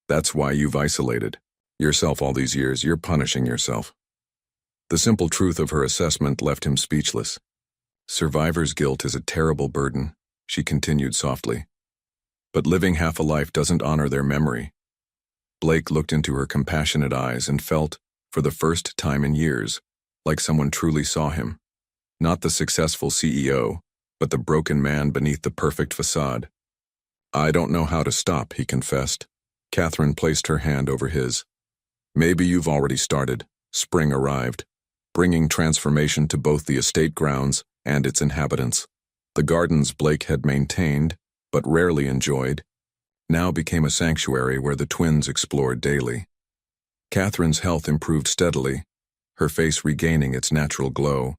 "That's why you've isolated yourself all these years. You're punishing yourself." The simple truth of her assessment left him speechless. "Survivor's guilt is a terrible burden," she continued softly. "But living half a life doesn't honor their memory." Blake looked into her compassionate eyes and felt, for the first time in years, like someone truly saw him. Not the successful CEO, but the broken man beneath the perfect facade. "I don't know how to stop," he confessed. Catherine placed her hand over his. "Maybe you've already started." Spring arrived, bringing transformation to both the estate grounds and its inhabitants. The gardens Blake had maintained, but rarely enjoyed, now became a sanctuary where the twins explored daily. Catherine's health improved steadily, her face regaining its natural glow,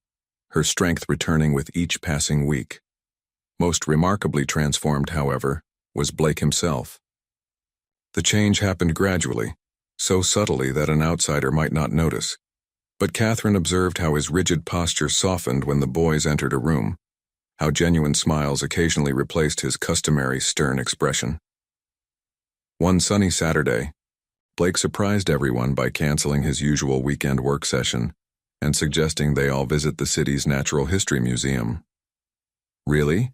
her strength returning with each passing week. Most remarkably transformed, however, was Blake himself. The change happened gradually, so subtly that an outsider might not notice. But Catherine observed how his rigid posture softened when the boys entered a room, how genuine smiles occasionally replaced his customary stern expression. One sunny Saturday, Blake surprised everyone by canceling his usual weekend work session and suggesting they all visit the city's Natural History Museum. "Really?"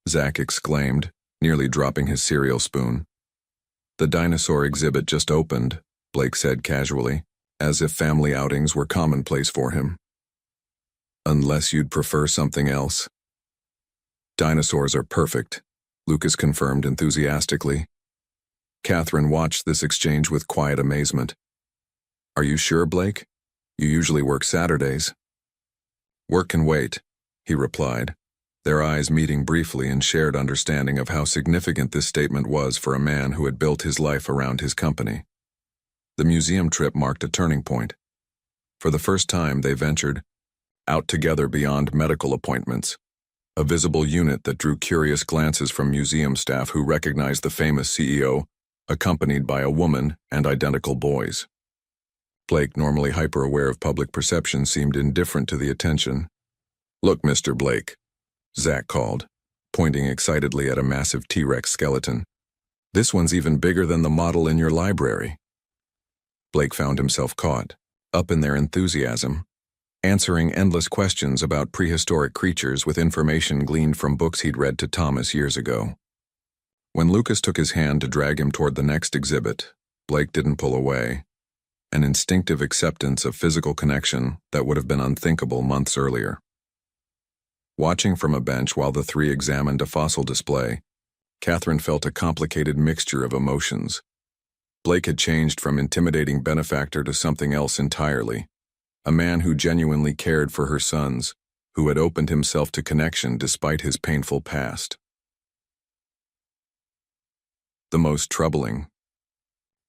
Zach exclaimed, nearly dropping his cereal spoon. "The dinosaur exhibit just opened," Blake said casually. as if family outings were commonplace for him. Unless you'd prefer something else. Dinosaurs are perfect, Lucas confirmed enthusiastically. Catherine watched this exchange with quiet amazement. Are you sure, Blake? You usually work Saturdays. Work can wait, he replied, their eyes meeting briefly in shared understanding of how significant this statement was for a man who had built his life around his company. The museum trip marked a turning point. For the first time, they ventured out together beyond medical appointments, a visible unit that drew curious glances from museum staff who recognized the famous CEO, accompanied by a woman and identical boys. Blake, normally hyper-aware of public perception, seemed indifferent to the attention. Look, Mr. Blake, Zach called, pointing excitedly at a massive T-Rex skeleton. This one's even bigger than the model in your library. Blake found himself caught up in their enthusiasm, answering endless questions about prehistoric creatures with information gleaned from books he'd read to Thomas years ago. When Lucas took his hand to drag him toward the next exhibit, Blake didn't pull away, an instinctive acceptance of physical connection that would have been unthinkable months earlier. Watching from a bench while the three examined a fossil display, Catherine felt a complicated mixture of emotions. Blake had changed from intimidating benefactor to something else entirely, a man who genuinely cared for her sons, who had opened himself to connection despite his painful past. The most troubling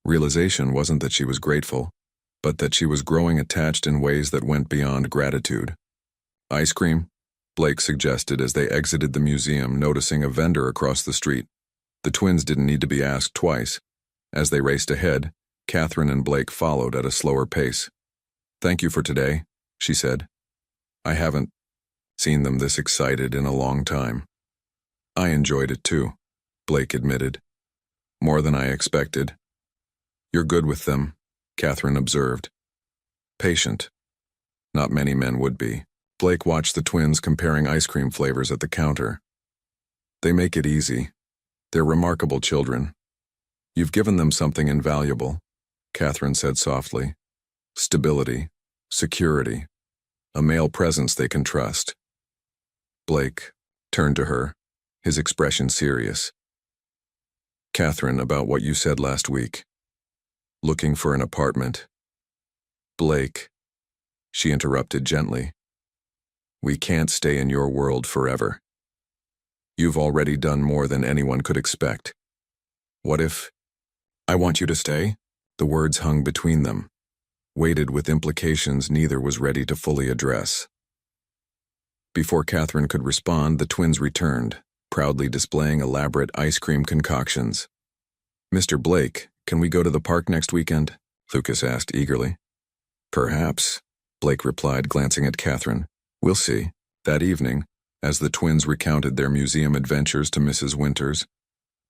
realization wasn't that she was grateful, but that she was growing attached in ways that went beyond gratitude. Ice cream? Blake suggested as they exited the museum, noticing a vendor across the street. The twins didn't need to be asked twice. As they raced ahead, Catherine and Blake followed at a slower pace. Thank you for today, she said. I haven't seen them this excited in a long time. I enjoyed it too, Blake admitted. More than I expected. You're good with them, Catherine observed. Patient. Not many men would be. Blake watched the twins comparing ice cream flavors at the counter. They make it easy. They're remarkable children. You've given them something invaluable, Catherine said softly. Stability, security, a male presence they can trust. Blake turned to her, his expression serious. Catherine, about what you said last week. Looking for an apartment. Blake, she interrupted gently. We can't stay in your world forever. You've already done more than anyone could expect. What if I want you to stay? The words hung between them, weighted with implications neither was ready to fully address. Before Catherine could respond, the twins returned, proudly displaying elaborate ice cream concoctions. Mr. Blake, can we go to the park next weekend? Lucas asked eagerly. Perhaps, Blake replied, glancing at Catherine. We'll see. That evening, as the twins recounted their museum adventures to Mrs. Winters,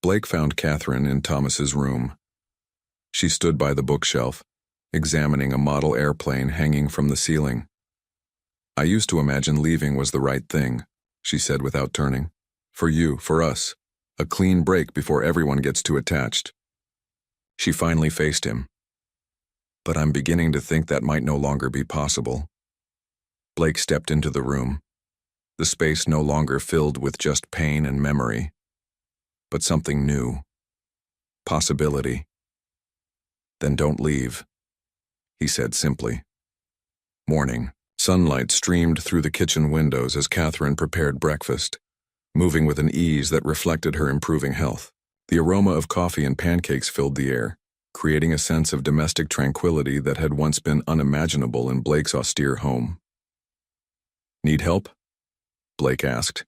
Blake found Catherine in Thomas's room. She stood by the bookshelf, examining a model airplane hanging from the ceiling. I used to imagine leaving was the right thing, she said without turning. For you, for us. A clean break before everyone gets too attached. She finally faced him. But I'm beginning to think that might no longer be possible. Blake stepped into the room, the space no longer filled with just pain and memory, but something new. Possibility. Then don't leave, he said simply. Morning. Sunlight streamed through the kitchen windows as Catherine prepared breakfast, moving with an ease that reflected her improving health. The aroma of coffee and pancakes filled the air, creating a sense of domestic tranquility that had once been unimaginable in Blake's austere home. Need help? Blake asked,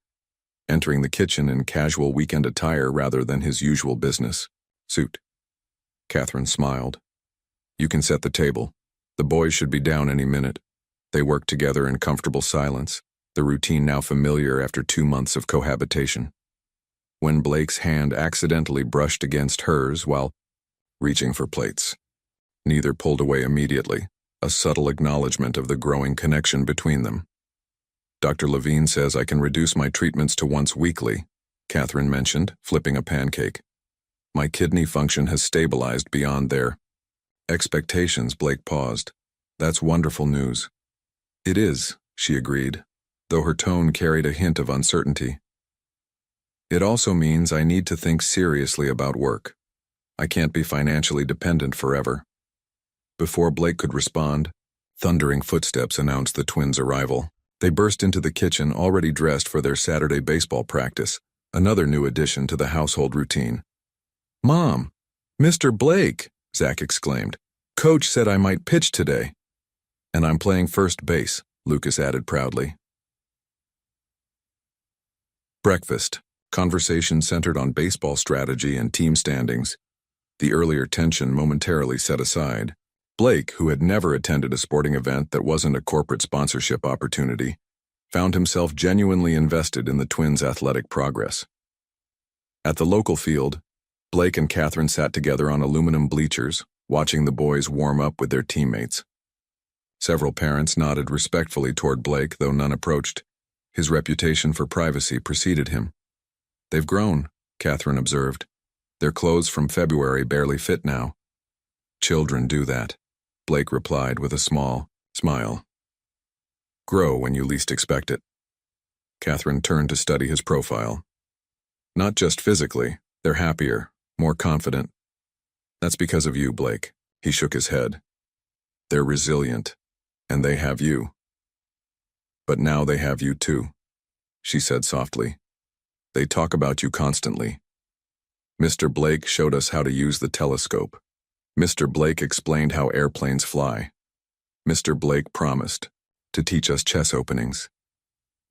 entering the kitchen in casual weekend attire rather than his usual business suit. Catherine smiled. You can set the table. The boys should be down any minute. They worked together in comfortable silence, the routine now familiar after 2 months of cohabitation. When Blake's hand accidentally brushed against hers while reaching for plates, neither pulled away immediately, a subtle acknowledgement of the growing connection between them. Dr. Levine says I can reduce my treatments to once weekly, Catherine mentioned, flipping a pancake. My kidney function has stabilized beyond their expectations. Blake paused, That's wonderful news. It is, she agreed, though her tone carried a hint of uncertainty. It also means I need to think seriously about work. I can't be financially dependent forever. Before Blake could respond, thundering footsteps announced the twins' arrival. They burst into the kitchen already dressed for their Saturday baseball practice, another new addition to the household routine. "Mom! Mr. Blake!" Zach exclaimed. "Coach said I might pitch today." "And I'm playing first base," Lucas added proudly. Breakfast. Conversation centered on baseball strategy and team standings. The earlier tension momentarily set aside. Blake, who had never attended a sporting event that wasn't a corporate sponsorship opportunity, found himself genuinely invested in the twins' athletic progress. At the local field, Blake and Catherine sat together on aluminum bleachers, watching the boys warm up with their teammates. Several parents nodded respectfully toward Blake, though none approached. His reputation for privacy preceded him. "They've grown," Catherine observed. "Their clothes from February barely fit now." "Children do that," Blake replied with a small smile. "Grow when you least expect it." Catherine turned to study his profile. "Not just physically, they're happier, more confident. That's because of you, Blake." He shook his head. "They're resilient, and they have you. But now they have you too," she said softly. "They talk about you constantly. Mr. Blake showed us how to use the telescope. Mr. Blake explained how airplanes fly. Mr. Blake promised to teach us chess openings."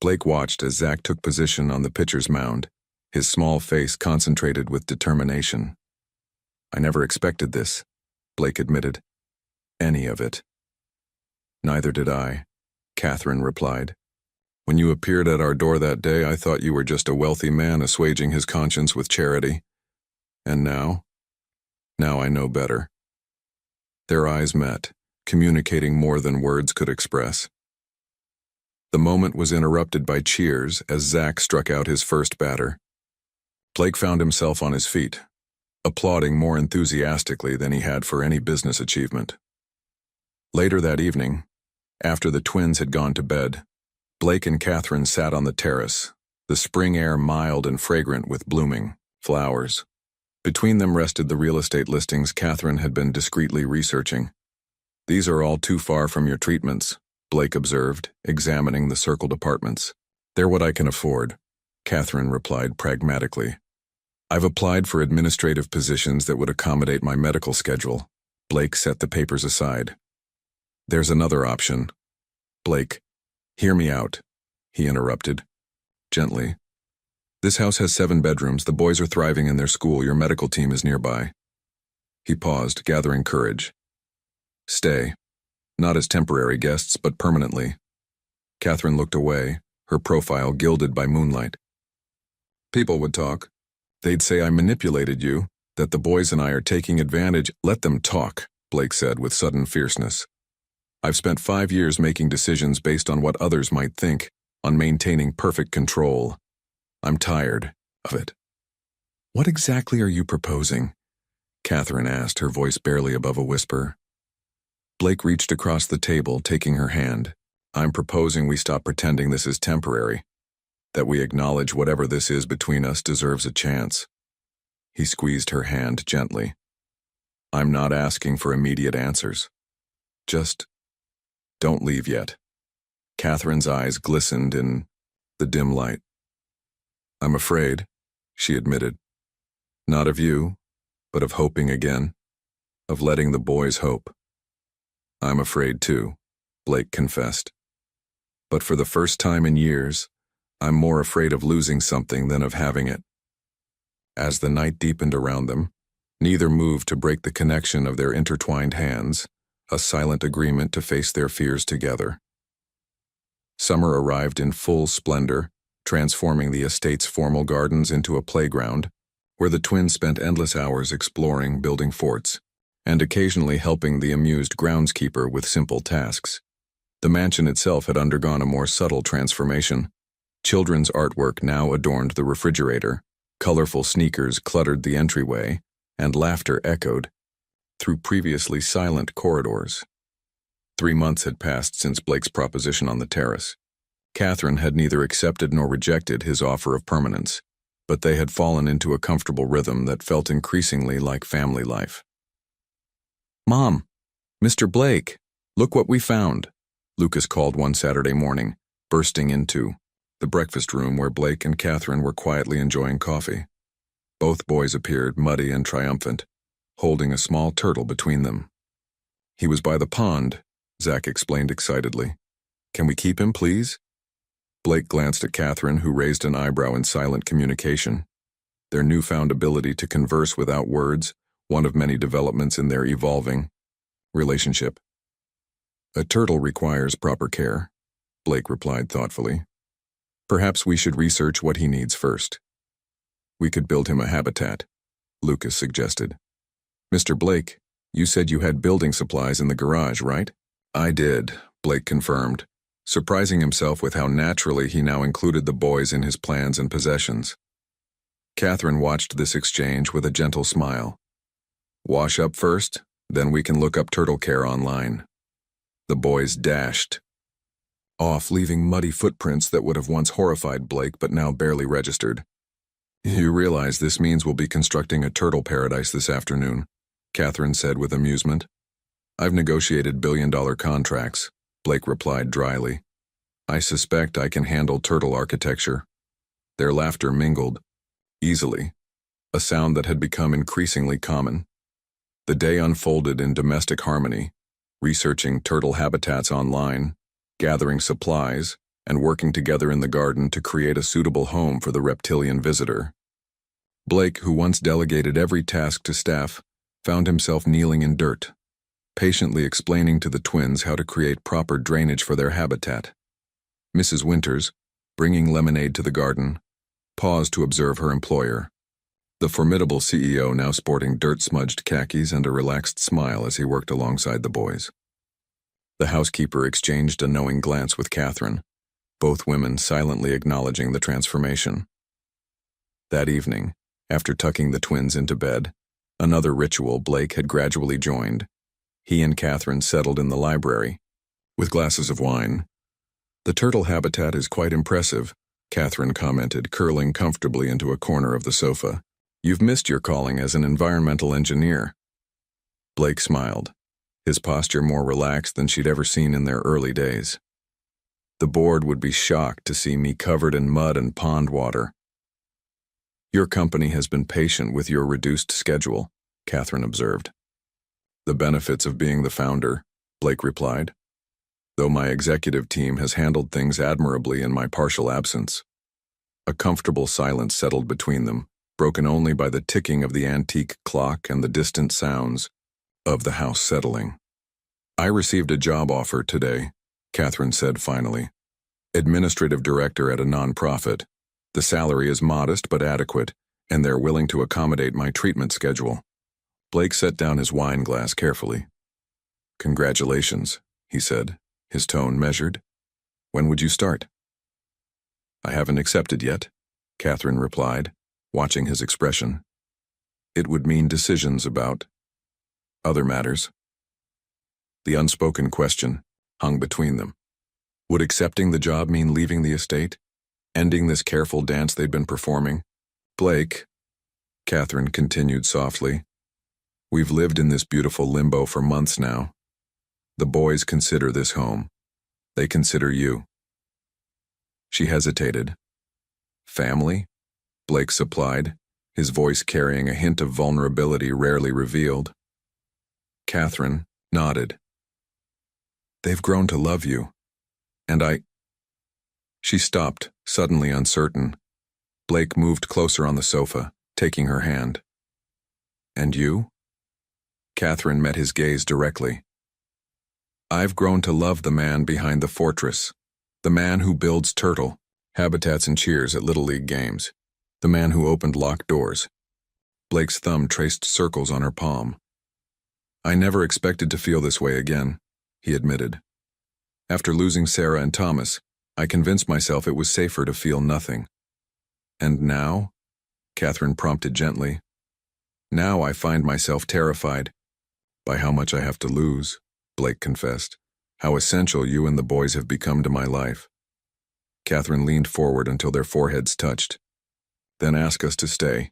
Blake watched as Zach took position on the pitcher's mound, his small face concentrated with determination. "I never expected this," Blake admitted. "Any of it." "Neither did I," Catherine replied. "When you appeared at our door that day, I thought you were just a wealthy man assuaging his conscience with charity. And now? Now I know better." Their eyes met, communicating more than words could express. The moment was interrupted by cheers as Zach struck out his first batter. Blake found himself on his feet, applauding more enthusiastically than he had for any business achievement. Later that evening, after the twins had gone to bed, Blake and Catherine sat on the terrace, the spring air mild and fragrant with blooming flowers. Between them rested the real estate listings Catherine had been discreetly researching. "These are all too far from your treatments," Blake observed, examining the circled apartments. "They're what I can afford," Catherine replied pragmatically. "I've applied for administrative positions that would accommodate my medical schedule." Blake set the papers aside. "There's another option." "Blake, hear me out," he interrupted, gently. "This house has 7 bedrooms. The boys are thriving in their school. Your medical team is nearby." He paused, gathering courage. "Stay. Not as temporary guests, but permanently." Catherine looked away, her profile gilded by moonlight. "People would talk. They'd say I manipulated you, that the boys and I are taking advantage." "Let them talk," Blake said with sudden fierceness. "I've spent 5 years making decisions based on what others might think, on maintaining perfect control. I'm tired of it." "What exactly are you proposing?" Catherine asked, her voice barely above a whisper. Blake reached across the table, taking her hand. "I'm proposing we stop pretending this is temporary, that we acknowledge whatever this is between us deserves a chance." He squeezed her hand gently. "I'm not asking for immediate answers. Just don't leave yet." Catherine's eyes glistened in the dim light. "I'm afraid," she admitted. "Not of you, but of hoping again, of letting the boys hope." "I'm afraid too," Blake confessed. "But for the first time in years, I'm more afraid of losing something than of having it." As the night deepened around them, neither moved to break the connection of their intertwined hands, a silent agreement to face their fears together. Summer arrived in full splendor, transforming the estate's formal gardens into a playground, where the twins spent endless hours exploring, building forts, and occasionally helping the amused groundskeeper with simple tasks. The mansion itself had undergone a more subtle transformation. Children's artwork now adorned the refrigerator, colorful sneakers cluttered the entryway, and laughter echoed through previously silent corridors. 3 months had passed since Blake's proposition on the terrace. Catherine had neither accepted nor rejected his offer of permanence, but they had fallen into a comfortable rhythm that felt increasingly like family life. "Mom, Mr. Blake, look what we found," Lucas called one Saturday morning, bursting into the breakfast room where Blake and Catherine were quietly enjoying coffee. Both boys appeared, muddy and triumphant, holding a small turtle between them. "He was by the pond," Zach explained excitedly. "Can we keep him, please?" Blake glanced at Catherine, who raised an eyebrow in silent communication. Their newfound ability to converse without words, one of many developments in their evolving relationship. "A turtle requires proper care," Blake replied thoughtfully. "Perhaps we should research what he needs first." "We could build him a habitat," Lucas suggested. "Mr. Blake, you said you had building supplies in the garage, right?" "I did," Blake confirmed, surprising himself with how naturally he now included the boys in his plans and possessions. Catherine watched this exchange with a gentle smile. "Wash up first, then we can look up turtle care online." The boys dashed off, leaving muddy footprints that would have once horrified Blake but now barely registered. "You realize this means we'll be constructing a turtle paradise this afternoon," Catherine said with amusement. "I've negotiated billion-dollar contracts," Blake replied dryly. "I suspect I can handle turtle architecture." Their laughter mingled easily, a sound that had become increasingly common. The day unfolded in domestic harmony, researching turtle habitats online, gathering supplies, and working together in the garden to create a suitable home for the reptilian visitor. Blake, who once delegated every task to staff, found himself kneeling in dirt, patiently explaining to the twins how to create proper drainage for their habitat. Mrs. Winters, bringing lemonade to the garden, paused to observe her employer, the formidable CEO now sporting dirt-smudged khakis and a relaxed smile as he worked alongside the boys. The housekeeper exchanged a knowing glance with Catherine, both women silently acknowledging the transformation. That evening, after tucking the twins into bed, another ritual Blake had gradually joined. He and Catherine settled in the library, with glasses of wine. "The turtle habitat is quite impressive," Catherine commented, curling comfortably into a corner of the sofa. "You've missed your calling as an environmental engineer." Blake smiled, his posture more relaxed than she'd ever seen in their early days. "The board would be shocked to see me covered in mud and pond water." "Your company has been patient with your reduced schedule," Catherine observed. "The benefits of being the founder," Blake replied, "though my executive team has handled things admirably in my partial absence." A comfortable silence settled between them, broken only by the ticking of the antique clock and the distant sounds of the house settling. "I received a job offer today," Catherine said finally. "Administrative director at a nonprofit. The salary is modest but adequate, and they're willing to accommodate my treatment schedule." Blake set down his wine glass carefully. "Congratulations," he said, his tone measured. "When would you start?" "I haven't accepted yet," Catherine replied, watching his expression. "It would mean decisions about other matters." The unspoken question hung between them. Would accepting the job mean leaving the estate, ending this careful dance they'd been performing? "Blake," Catherine continued softly, "we've lived in this beautiful limbo for months now. The boys consider this home. They consider you." She hesitated. "Family?" Blake supplied, his voice carrying a hint of vulnerability rarely revealed. Catherine nodded. "They've grown to love you. And I—" She stopped, suddenly uncertain. Blake moved closer on the sofa, taking her hand. "And you?" Catherine met his gaze directly. "I've grown to love the man behind the fortress, the man who builds turtle habitats and cheers at Little League games, the man who opened locked doors." Blake's thumb traced circles on her palm. "I never expected to feel this way again," he admitted. "After losing Sarah and Thomas, I convinced myself it was safer to feel nothing. And now?" Catherine prompted gently. "Now I find myself terrified by how much I have to lose," Blake confessed. how essential you and the boys have become to my life. Catherine leaned forward until their foreheads touched. Then ask us to stay,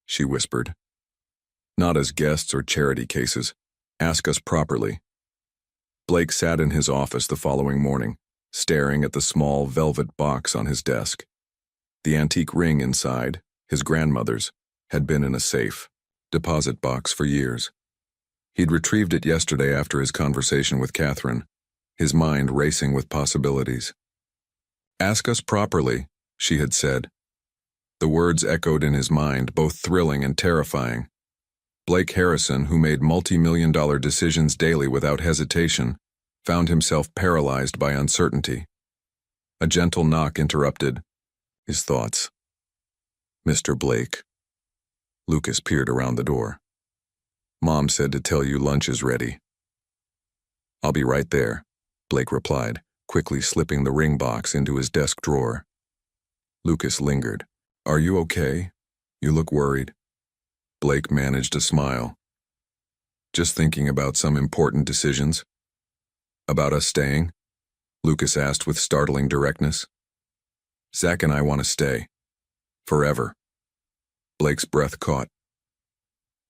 she whispered. Not as guests or charity cases. Ask us properly. Blake sat in his office the following morning, staring at the small velvet box on his desk. The antique ring inside, his grandmother's, had been in a safe deposit box for years. He'd retrieved it yesterday after his conversation with Catherine, his mind racing with possibilities. Ask us properly, she had said. The words echoed in his mind, both thrilling and terrifying. Blake Harrison, who made multi-million-dollar decisions daily without hesitation, found himself paralyzed by uncertainty. A gentle knock interrupted his thoughts. Mr. Blake. Lucas peered around the door. Mom said to tell you lunch is ready. I'll be right there, Blake replied, quickly slipping the ring box into his desk drawer. Lucas lingered. Are you okay? You look worried. Blake managed a smile. Just thinking about some important decisions. About us staying? Lucas asked with startling directness. Zach and I want to stay. Forever. Blake's breath caught.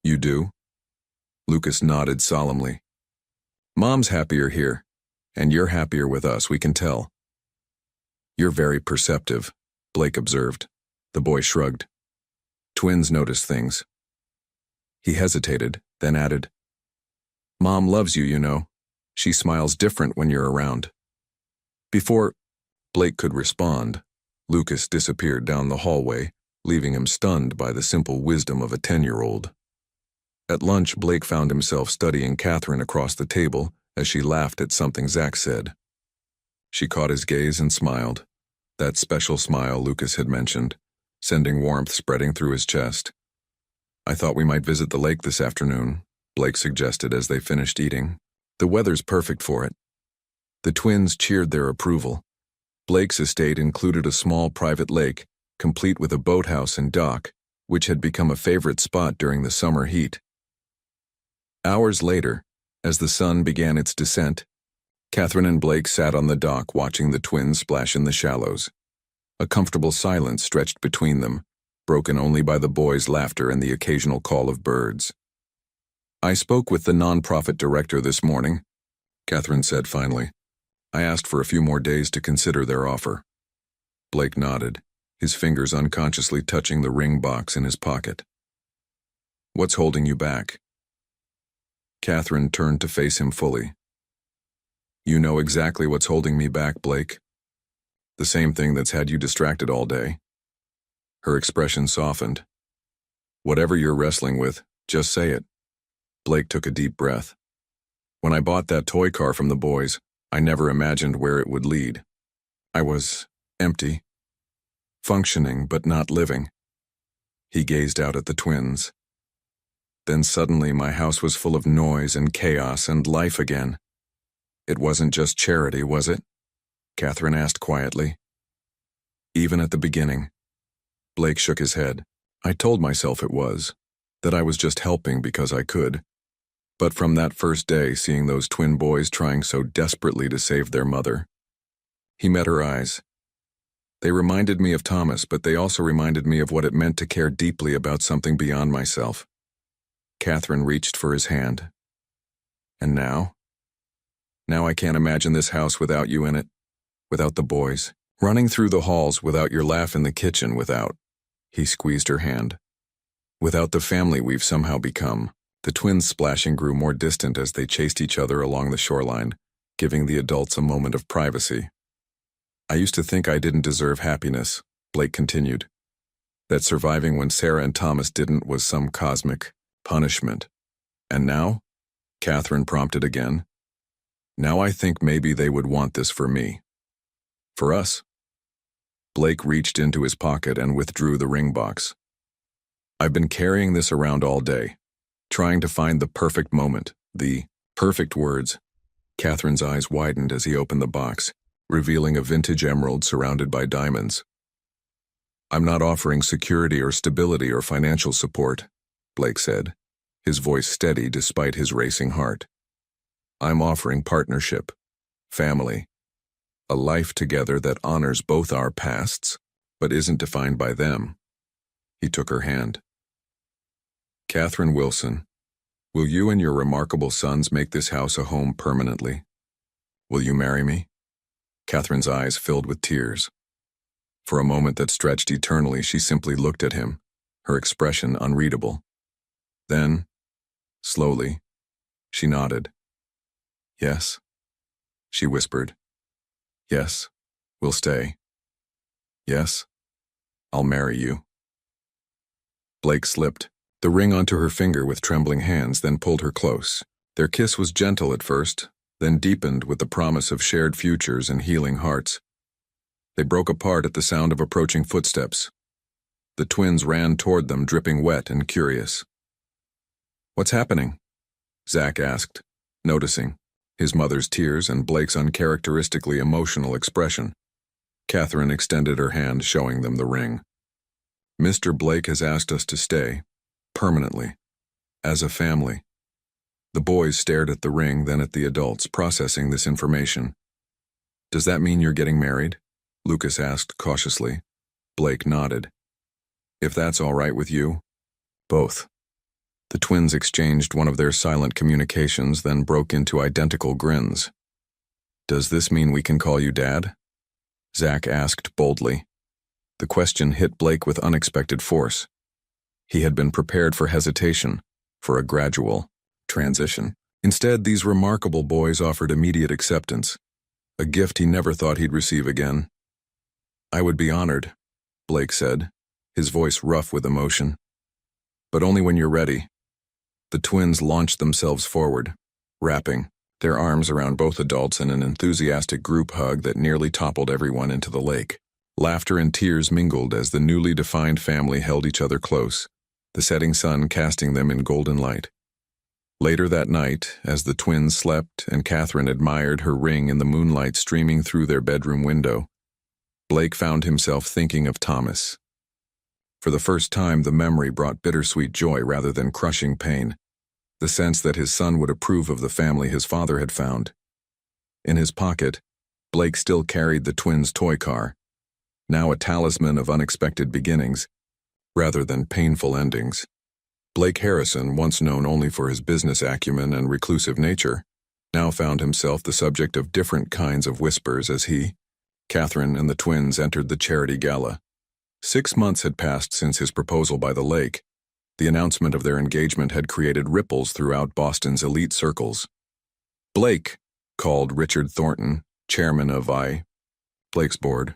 You do? Lucas nodded solemnly. Mom's happier here, and you're happier with us, we can tell. You're very perceptive, Blake observed. The boy shrugged. Twins notice things. He hesitated, then added, Mom loves you, you know. She smiles different when you're around. Before Blake could respond, Lucas disappeared down the hallway, leaving him stunned by the simple wisdom of a 10-year-old. At lunch, Blake found himself studying Catherine across the table as she laughed at something Zach said. She caught his gaze and smiled, that special smile Lucas had mentioned, sending warmth spreading through his chest. I thought we might visit the lake this afternoon, Blake suggested as they finished eating. The weather's perfect for it. The twins cheered their approval. Blake's estate included a small private lake, complete with a boathouse and dock, which had become a favorite spot during the summer heat. Hours later, as the sun began its descent, Catherine and Blake sat on the dock watching the twins splash in the shallows. A comfortable silence stretched between them, broken only by the boys' laughter and the occasional call of birds. I spoke with the nonprofit director this morning, Catherine said finally. I asked for a few more days to consider their offer. Blake nodded, his fingers unconsciously touching the ring box in his pocket. What's holding you back? Catherine turned to face him fully. You know exactly what's holding me back, Blake. The same thing that's had you distracted all day. Her expression softened. Whatever you're wrestling with, just say it. Blake took a deep breath. When I bought that toy car from the boys, I never imagined where it would lead. I was empty, functioning but not living. He gazed out at the twins. Then suddenly my house was full of noise and chaos and life again. It wasn't just charity, was it? Catherine asked quietly. Even at the beginning. Blake shook his head. I told myself it was, that I was just helping because I could. But from that first day, seeing those twin boys trying so desperately to save their mother, he met her eyes. They reminded me of Thomas, but they also reminded me of what it meant to care deeply about something beyond myself. Catherine reached for his hand. And now? Now I can't imagine this house without you in it, without the boys, running through the halls without your laugh in the kitchen, without, he squeezed her hand, without the family we've somehow become. The twins' splashing grew more distant as they chased each other along the shoreline, giving the adults a moment of privacy. I used to think I didn't deserve happiness, Blake continued. That surviving when Sarah and Thomas didn't was some cosmic punishment. And now? Catherine prompted again. Now I think maybe they would want this for me. For us. Blake reached into his pocket and withdrew the ring box. I've been carrying this around all day, trying to find the perfect moment, the perfect words. Catherine's eyes widened as he opened the box, revealing a vintage emerald surrounded by diamonds. I'm not offering security or stability or financial support, Blake said, his voice steady despite his racing heart. I'm offering partnership. family. A life together that honors both our pasts, but isn't defined by them. He took her hand. Catherine Wilson, will you and your remarkable sons make this house a home permanently? Will you marry me? Catherine's eyes filled with tears. For a moment that stretched eternally, she simply looked at him, her expression unreadable. Then, slowly, she nodded. Yes, she whispered. Yes, we'll stay. Yes, I'll marry you. Blake slipped the ring onto her finger with trembling hands, then pulled her close. Their kiss was gentle at first, then deepened with the promise of shared futures and healing hearts. They broke apart at the sound of approaching footsteps. The twins ran toward them, dripping wet and curious. What's happening? Zach asked, noticing his mother's tears and Blake's uncharacteristically emotional expression. Catherine extended her hand, showing them the ring. Mr. Blake has asked us to stay, permanently, as a family. The boys stared at the ring, then at the adults, processing this information. Does that mean you're getting married? Lucas asked cautiously. Blake nodded. If that's all right with you? Both. The twins exchanged one of their silent communications, then broke into identical grins. Does this mean we can call you Dad? Zach asked boldly. The question hit Blake with unexpected force. He had been prepared for hesitation, for a gradual transition. Instead, these remarkable boys offered immediate acceptance, a gift he never thought he'd receive again. I would be honored, Blake said, his voice rough with emotion. But only when you're ready. The twins launched themselves forward, wrapping their arms around both adults in an enthusiastic group hug that nearly toppled everyone into the lake. Laughter and tears mingled as the newly defined family held each other close, the setting sun casting them in golden light. Later that night, as the twins slept and Catherine admired her ring in the moonlight streaming through their bedroom window, Blake found himself thinking of Thomas. For the first time, the memory brought bittersweet joy rather than crushing pain, the sense that his son would approve of the family his father had found. In his pocket, Blake still carried the twins' toy car, now a talisman of unexpected beginnings, rather than painful endings. Blake Harrison, once known only for his business acumen and reclusive nature, now found himself the subject of different kinds of whispers as he, Catherine, and the twins entered the charity gala. 6 months had passed since his proposal by the lake. The announcement of their engagement had created ripples throughout Boston's elite circles. Blake, called Richard Thornton, chairman of Blake's board.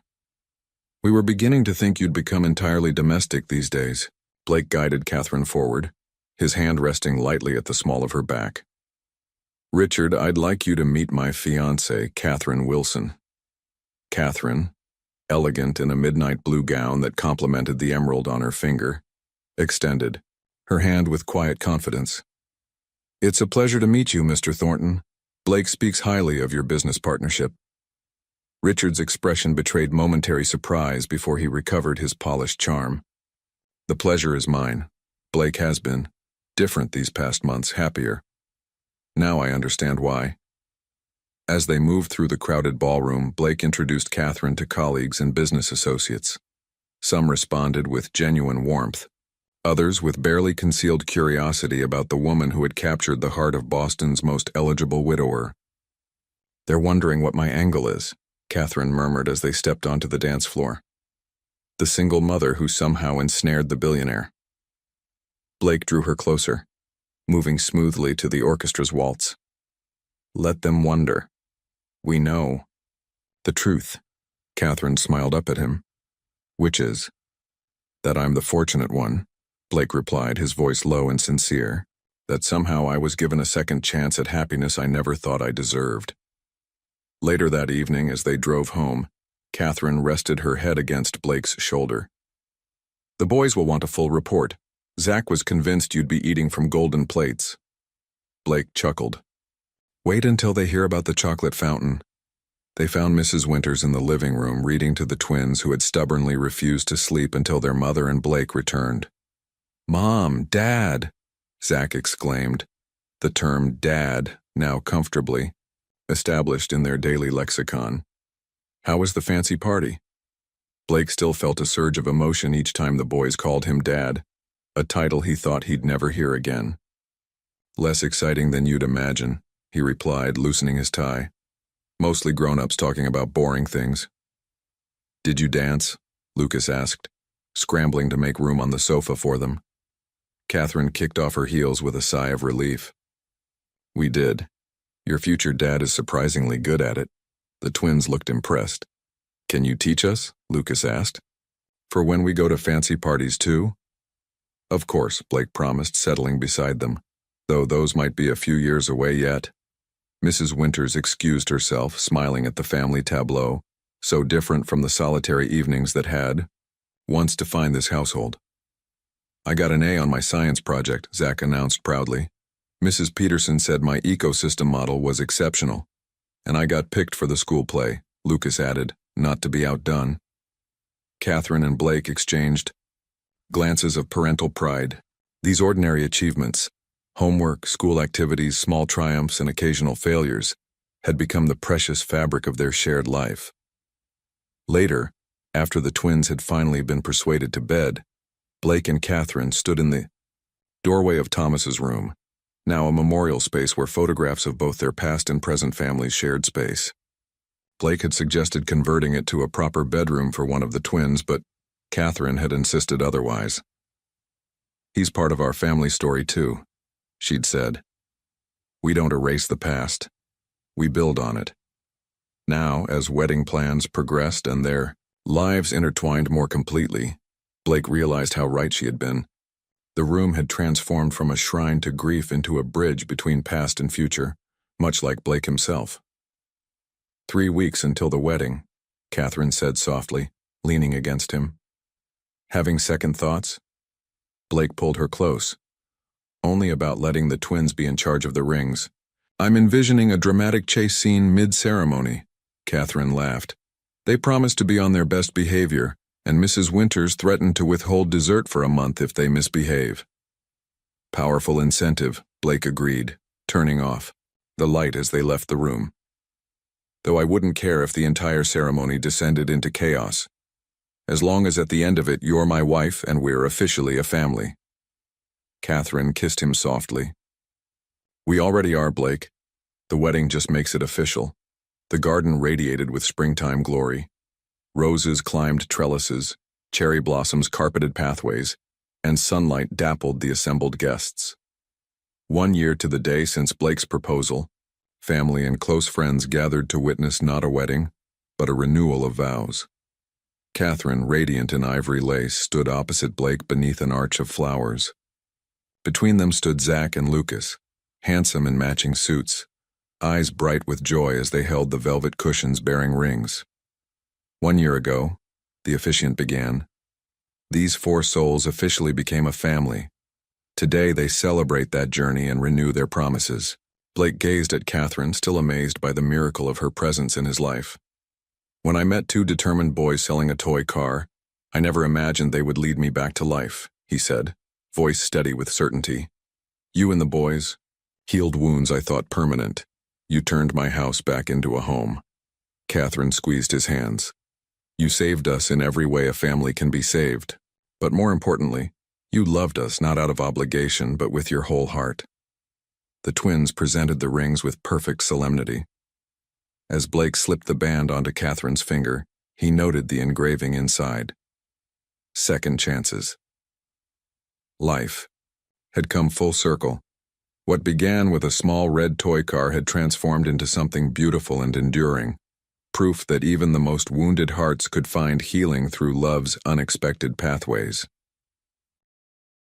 We were beginning to think you'd become entirely domestic these days. Blake guided Catherine forward, his hand resting lightly at the small of her back. Richard, I'd like you to meet my fiancée, Catherine Wilson. Catherine, elegant in a midnight blue gown that complemented the emerald on her finger, extended, her hand with quiet confidence. It's a pleasure to meet you, Mr. Thornton. Blake speaks highly of your business partnership. Richard's expression betrayed momentary surprise before he recovered his polished charm. The pleasure is mine. Blake has been different these past months, happier. Now I understand why. As they moved through the crowded ballroom, Blake introduced Catherine to colleagues and business associates. Some responded with genuine warmth, others with barely concealed curiosity about the woman who had captured the heart of Boston's most eligible widower. They're wondering what my angle is, Catherine murmured as they stepped onto the dance floor. The single mother who somehow ensnared the billionaire. Blake drew her closer, moving smoothly to the orchestra's waltz. Let them wonder. We know. The truth, Catherine smiled up at him. Which is? That I'm the fortunate one, Blake replied, his voice low and sincere. That somehow I was given a second chance at happiness I never thought I deserved. Later that evening, as they drove home, Catherine rested her head against Blake's shoulder. The boys will want a full report. Zach was convinced you'd be eating from golden plates. Blake chuckled. Wait until they hear about the chocolate fountain. They found Mrs. Winters in the living room reading to the twins who had stubbornly refused to sleep until their mother and Blake returned. Mom, Dad, Zach exclaimed, the term Dad now comfortably established in their daily lexicon. How was the fancy party? Blake still felt a surge of emotion each time the boys called him Dad, a title he thought he'd never hear again. Less exciting than you'd imagine, he replied, loosening his tie. Mostly grown-ups talking about boring things. Did you dance? Lucas asked, scrambling to make room on the sofa for them. Catherine kicked off her heels with a sigh of relief. We did. Your future dad is surprisingly good at it. The twins looked impressed. Can you teach us? Lucas asked. For when we go to fancy parties too? Of course, Blake promised, settling beside them, though those might be a few years away yet. Mrs. Winters excused herself, smiling at the family tableau, so different from the solitary evenings that had once defined this household. I got an A on my science project, Zach announced proudly. Mrs. Peterson said my ecosystem model was exceptional, and I got picked for the school play, Lucas added, not to be outdone. Catherine and Blake exchanged glances of parental pride. These ordinary achievements, homework, school activities, small triumphs, and occasional failures, had become the precious fabric of their shared life. Later, after the twins had finally been persuaded to bed, Blake and Catherine stood in the doorway of Thomas's room, now a memorial space where photographs of both their past and present families shared space. Blake had suggested converting it to a proper bedroom for one of the twins, but Catherine had insisted otherwise. He's part of our family story too, she'd said. We don't erase the past. We build on it. Now, as wedding plans progressed and their lives intertwined more completely, Blake realized how right she had been. The room had transformed from a shrine to grief into a bridge between past and future, much like Blake himself. 3 weeks until the wedding, Catherine said softly, leaning against him. Having second thoughts? Blake pulled her close. Only about letting the twins be in charge of the rings. I'm envisioning a dramatic chase scene mid-ceremony, Catherine laughed. They promised to be on their best behavior, and Mrs. Winters threatened to withhold dessert for a month if they misbehave. Powerful incentive, Blake agreed, turning off the light as they left the room. Though I wouldn't care if the entire ceremony descended into chaos. As long as at the end of it you're my wife and we're officially a family. Catherine kissed him softly. We already are, Blake. The wedding just makes it official. The garden radiated with springtime glory. Roses climbed trellises, cherry blossoms carpeted pathways, and sunlight dappled the assembled guests. 1 year to the day since Blake's proposal, family and close friends gathered to witness not a wedding, but a renewal of vows. Catherine, radiant in ivory lace, stood opposite Blake beneath an arch of flowers. Between them stood Zach and Lucas, handsome in matching suits, eyes bright with joy as they held the velvet cushions bearing rings. 1 year ago, the officiant began, these 4 souls officially became a family. Today they celebrate that journey and renew their promises. Blake gazed at Catherine, still amazed by the miracle of her presence in his life. When I met 2 determined boys selling a toy car, I never imagined they would lead me back to life, he said, voice steady with certainty. You and the boys, healed wounds I thought permanent. You turned my house back into a home. Catherine squeezed his hands. You saved us in every way a family can be saved. But more importantly, you loved us not out of obligation but with your whole heart. The twins presented the rings with perfect solemnity. As Blake slipped the band onto Catherine's finger, he noted the engraving inside. Second chances. Life had come full circle. What began with a small red toy car had transformed into something beautiful and enduring, proof that even the most wounded hearts could find healing through love's unexpected pathways.